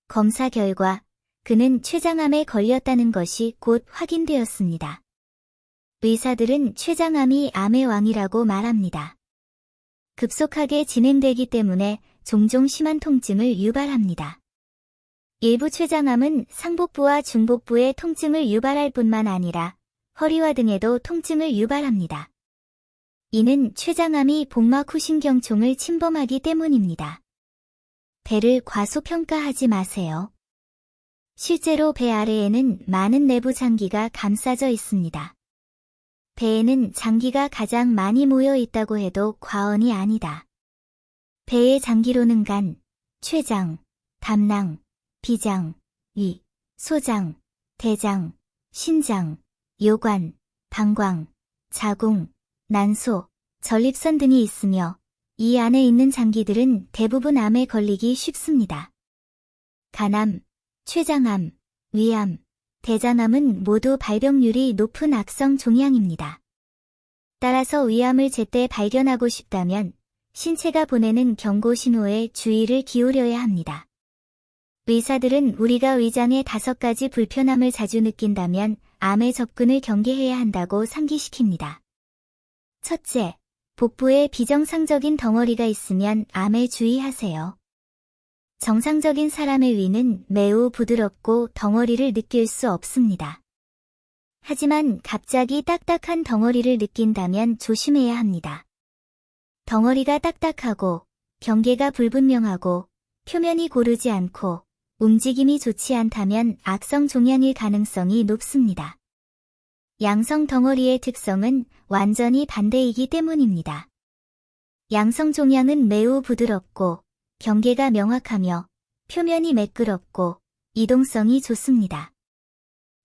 검사 결과 그는 췌장암에 걸렸다는 것이 곧 확인되었습니다. 의사들은 췌장암이 암의 왕이라고 말합니다. 급속하게 진행되기 때문에 종종 심한 통증을 유발합니다. 일부 췌장암은 상복부와 중복부의 통증을 유발할 뿐만 아니라 허리와 등에도 통증을 유발합니다. 이는 췌장암이 복막 후신경총을 침범하기 때문입니다. 배를 과소평가하지 마세요. 실제로 배 아래에는 많은 내부 장기가 감싸져 있습니다. 배에는 장기가 가장 많이 모여 있다고 해도 과언이 아니다. 배의 장기로는 간, 췌장, 담낭, 비장, 위, 소장, 대장, 신장, 요관, 방광, 자궁, 난소, 전립선 등이 있으며 이 안에 있는 장기들은 대부분 암에 걸리기 쉽습니다. 간암, 췌장암, 위암, 대장암은 모두 발병률이 높은 악성 종양입니다. 따라서 위암을 제때 발견하고 싶다면 신체가 보내는 경고 신호에 주의를 기울여야 합니다. 의사들은 우리가 위장의 5가지 불편함을 자주 느낀다면 암의 접근을 경계해야 한다고 상기시킵니다. 첫째, 복부에 비정상적인 덩어리가 있으면 암에 주의하세요. 정상적인 사람의 위는 매우 부드럽고 덩어리를 느낄 수 없습니다. 하지만 갑자기 딱딱한 덩어리를 느낀다면 조심해야 합니다. 덩어리가 딱딱하고 경계가 불분명하고 표면이 고르지 않고 움직임이 좋지 않다면 악성 종양일 가능성이 높습니다. 양성 덩어리의 특성은 완전히 반대이기 때문입니다. 양성 종양은 매우 부드럽고 경계가 명확하며 표면이 매끄럽고 이동성이 좋습니다.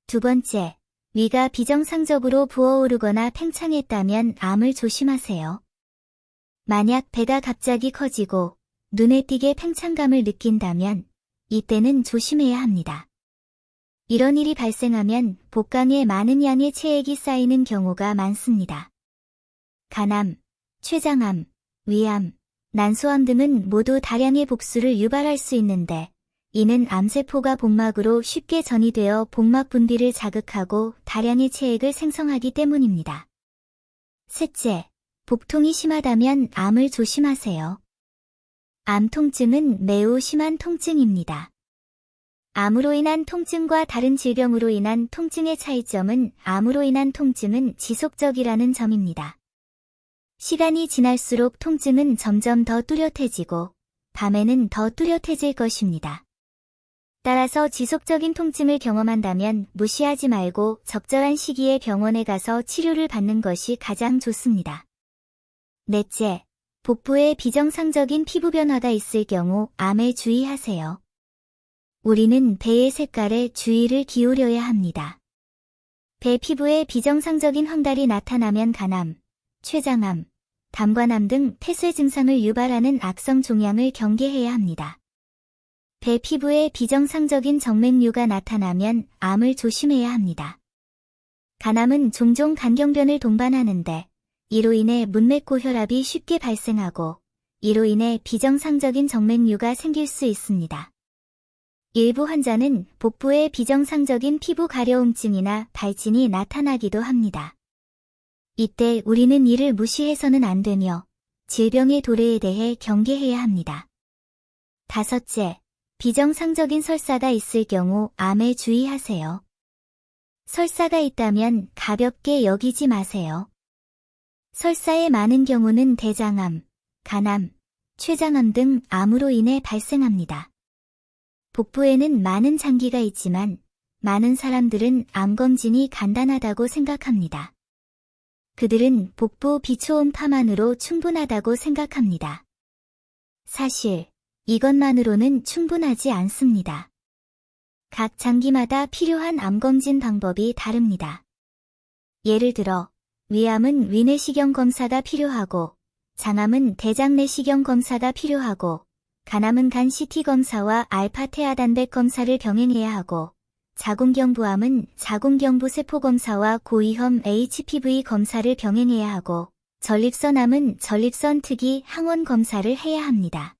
두 번째, 위가 비정상적으로 부어오르거나 팽창했다면 암을 조심하세요. 만약 배가 갑자기 커지고 눈에 띄게 팽창감을 느낀다면 이때는 조심해야 합니다. 이런 일이 발생하면 복강에 많은 양의 체액이 쌓이는 경우가 많습니다. 간암, 췌장암, 위암, 난소암 등은 모두 다량의 복수를 유발할 수 있는데 이는 암세포가 복막으로 쉽게 전이되어 복막 분비를 자극하고 다량의 체액을 생성하기 때문입니다. 셋째, 복통이 심하다면 암을 조심하세요. 암 통증은 매우 심한 통증입니다. 암으로 인한 통증과 다른 질병으로 인한 통증의 차이점은 암으로 인한 통증은 지속적이라는 점입니다. 시간이 지날수록 통증은 점점 더 뚜렷해지고 밤에는 더 뚜렷해질 것입니다. 따라서 지속적인 통증을 경험한다면 무시하지 말고 적절한 시기에 병원에 가서 치료를 받는 것이 가장 좋습니다. 넷째, 복부에 비정상적인 피부 변화가 있을 경우 암에 주의하세요. 우리는 배의 색깔에 주의를 기울여야 합니다. 배 피부에 비정상적인 황달이 나타나면 간암, 췌장암, 담관암 등 폐쇄 증상을 유발하는 악성 종양을 경계해야 합니다. 배 피부에 비정상적인 정맥류가 나타나면 암을 조심해야 합니다. 간암은 종종 간경변을 동반하는데 이로 인해 문맥고혈압이 쉽게 발생하고 이로 인해 비정상적인 정맥류가 생길 수 있습니다. 일부 환자는 복부에 비정상적인 피부 가려움증이나 발진이 나타나기도 합니다. 이때 우리는 이를 무시해서는 안 되며 질병의 도래에 대해 경계해야 합니다. 다섯째, 비정상적인 설사가 있을 경우 암에 주의하세요. 설사가 있다면 가볍게 여기지 마세요. 설사의 많은 경우는 대장암, 간암, 췌장암 등 암으로 인해 발생합니다. 복부에는 많은 장기가 있지만 많은 사람들은 암검진이 간단하다고 생각합니다. 그들은 복부 비초음파만으로 충분하다고 생각합니다. 사실 이것만으로는 충분하지 않습니다. 각 장기마다 필요한 암검진 방법이 다릅니다. 예를 들어 위암은 위내시경 검사가 필요하고 장암은 대장내시경 검사가 필요하고 간암은 간 CT 검사와 알파테아단백 검사를 병행해야 하고 자궁경부암은 자궁경부 세포 검사와 고위험 HPV 검사를 병행해야 하고 전립선암은 전립선 특이 항원 검사를 해야 합니다.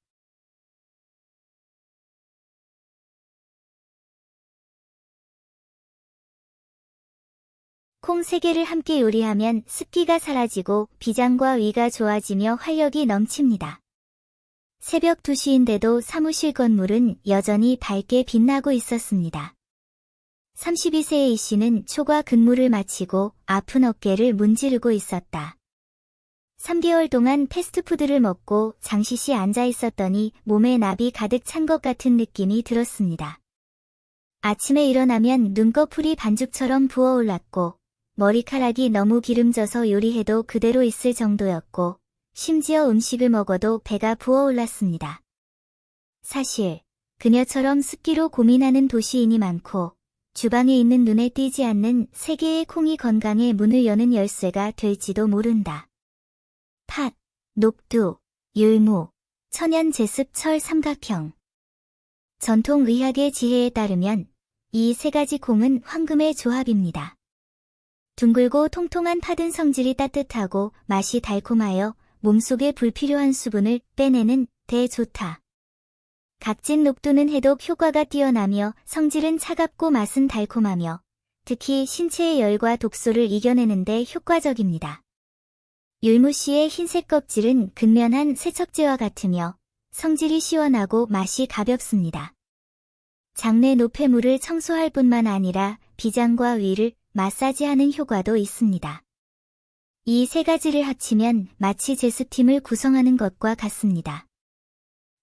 콩 3개를 함께 요리하면 습기가 사라지고 비장과 위가 좋아지며 활력이 넘칩니다. 새벽 2시인데도 사무실 건물은 여전히 밝게 빛나고 있었습니다. 32세의 이 씨는 초과 근무를 마치고 아픈 어깨를 문지르고 있었다. 3개월 동안 패스트푸드를 먹고 장시시 앉아 있었더니 몸에 납이 가득 찬 것 같은 느낌이 들었습니다. 아침에 일어나면 눈꺼풀이 반죽처럼 부어올랐고 머리카락이 너무 기름져서 요리해도 그대로 있을 정도였고 심지어 음식을 먹어도 배가 부어올랐습니다. 사실 그녀처럼 습기로 고민하는 도시인이 많고 주방에 있는 눈에 띄지 않는 세 개의 콩이 건강의 문을 여는 열쇠가 될지도 모른다. 팥, 녹두, 율무, 천연 제습 철 삼각형. 전통 의학의 지혜에 따르면 이 세 가지 콩은 황금의 조합입니다. 둥글고 통통한 팥은 성질이 따뜻하고 맛이 달콤하여 몸속의 불필요한 수분을 빼내는 데 좋다. 각진 녹두는 해독 효과가 뛰어나며 성질은 차갑고 맛은 달콤하며 특히 신체의 열과 독소를 이겨내는 데 효과적입니다. 율무씨의 흰색 껍질은 근면한 세척제와 같으며 성질이 시원하고 맛이 가볍습니다. 장내 노폐물을 청소할 뿐만 아니라 비장과 위를 마사지하는 효과도 있습니다. 이 세 가지를 합치면 마치 제습팀을 구성하는 것과 같습니다.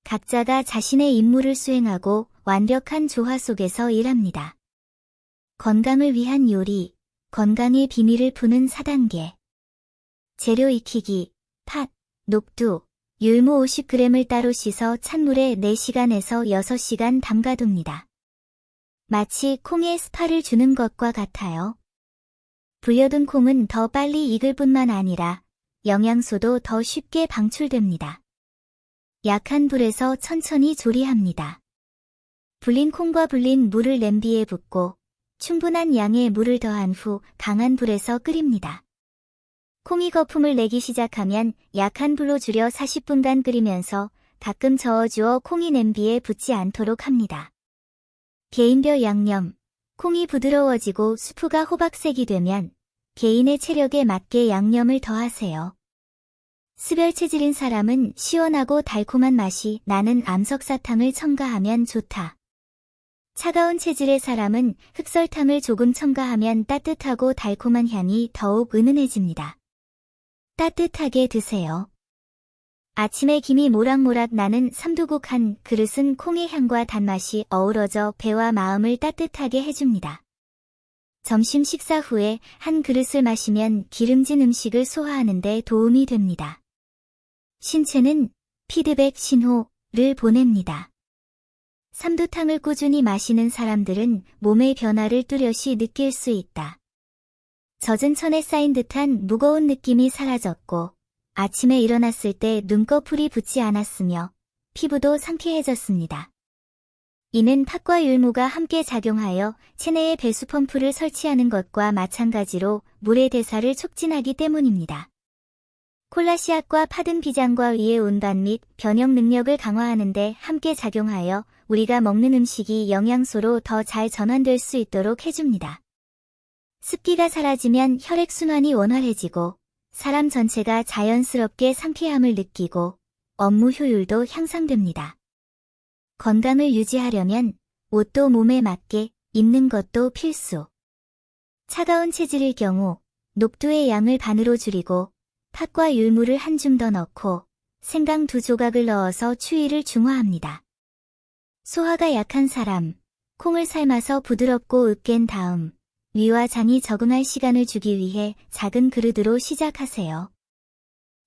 각자가 자신의 임무를 수행하고 완벽한 조화 속에서 일합니다. 건강을 위한 요리, 건강의 비밀을 푸는 4단계. 재료 익히기, 팥, 녹두, 율무 50g을 따로 씻어 찬물에 4시간에서 6시간 담가둡니다. 마치 콩에 스파를 주는 것과 같아요. 불려둔 콩은 더 빨리 익을 뿐만 아니라 영양소도 더 쉽게 방출됩니다. 약한 불에서 천천히 조리합니다. 불린 콩과 불린 물을 냄비에 붓고 충분한 양의 물을 더한 후 강한 불에서 끓입니다. 콩이 거품을 내기 시작하면 약한 불로 줄여 40분간 끓이면서 가끔 저어주어 콩이 냄비에 붙지 않도록 합니다. 개인별 양념. 콩이 부드러워지고 수프가 호박색이 되면 개인의 체력에 맞게 양념을 더하세요. 수별 체질인 사람은 시원하고 달콤한 맛이 나는 암석사탕을 첨가하면 좋다. 차가운 체질의 사람은 흑설탕을 조금 첨가하면 따뜻하고 달콤한 향이 더욱 은은해집니다. 따뜻하게 드세요. 아침에 김이 모락모락 나는 삼두국 한 그릇은 콩의 향과 단맛이 어우러져 배와 마음을 따뜻하게 해줍니다. 점심 식사 후에 한 그릇을 마시면 기름진 음식을 소화하는 데 도움이 됩니다. 신체는 피드백 신호를 보냅니다. 삼두탕을 꾸준히 마시는 사람들은 몸의 변화를 뚜렷이 느낄 수 있다. 젖은 천에 쌓인 듯한 무거운 느낌이 사라졌고 아침에 일어났을 때 눈꺼풀이 붓지 않았으며 피부도 상쾌해졌습니다. 이는 팥과 율무가 함께 작용하여 체내에 배수 펌프를 설치하는 것과 마찬가지로 물의 대사를 촉진하기 때문입니다. 콜라씨앗과 팥은 비장과 위의 운반 및 변형 능력을 강화하는 데 함께 작용하여 우리가 먹는 음식이 영양소로 더 잘 전환될 수 있도록 해줍니다. 습기가 사라지면 혈액순환이 원활해지고 사람 전체가 자연스럽게 상쾌함을 느끼고 업무 효율도 향상됩니다. 건강을 유지하려면 옷도 몸에 맞게 입는 것도 필수. 차가운 체질일 경우 녹두의 양을 반으로 줄이고 팥과 율무를 한 줌 더 넣고 생강 2조각을 넣어서 추위를 중화합니다. 소화가 약한 사람, 콩을 삶아서 부드럽고 으깬 다음 위와 장이 적응할 시간을 주기 위해 작은 그릇으로 시작하세요.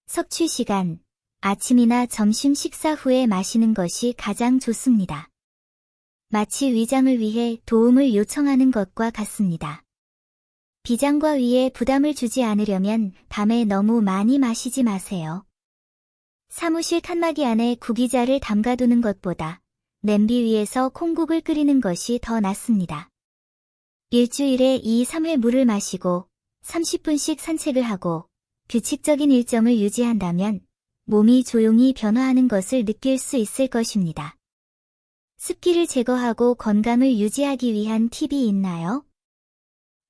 섭취 시간, 아침이나 점심 식사 후에 마시는 것이 가장 좋습니다. 마치 위장을 위해 도움을 요청하는 것과 같습니다. 비장과 위에 부담을 주지 않으려면 밤에 너무 많이 마시지 마세요. 사무실 칸막이 안에 구기자를 담가두는 것보다 냄비 위에서 콩국을 끓이는 것이 더 낫습니다. 일주일에 2, 3회 물을 마시고 30분씩 산책을 하고 규칙적인 일정을 유지한다면 몸이 조용히 변화하는 것을 느낄 수 있을 것입니다. 습기를 제거하고 건강을 유지하기 위한 팁이 있나요?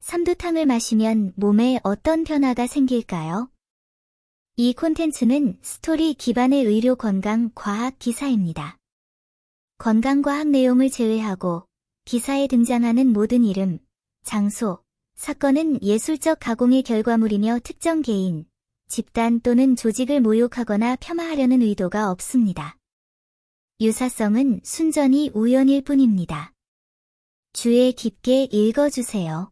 삼두탕을 마시면 몸에 어떤 변화가 생길까요? 이 콘텐츠는 스토리 기반의 의료 건강 과학 기사입니다. 건강과학 내용을 제외하고 기사에 등장하는 모든 이름, 장소, 사건은 예술적 가공의 결과물이며 특정 개인, 집단 또는 조직을 모욕하거나 폄하하려는 의도가 없습니다. 유사성은 순전히 우연일 뿐입니다. 주의 깊게 읽어주세요.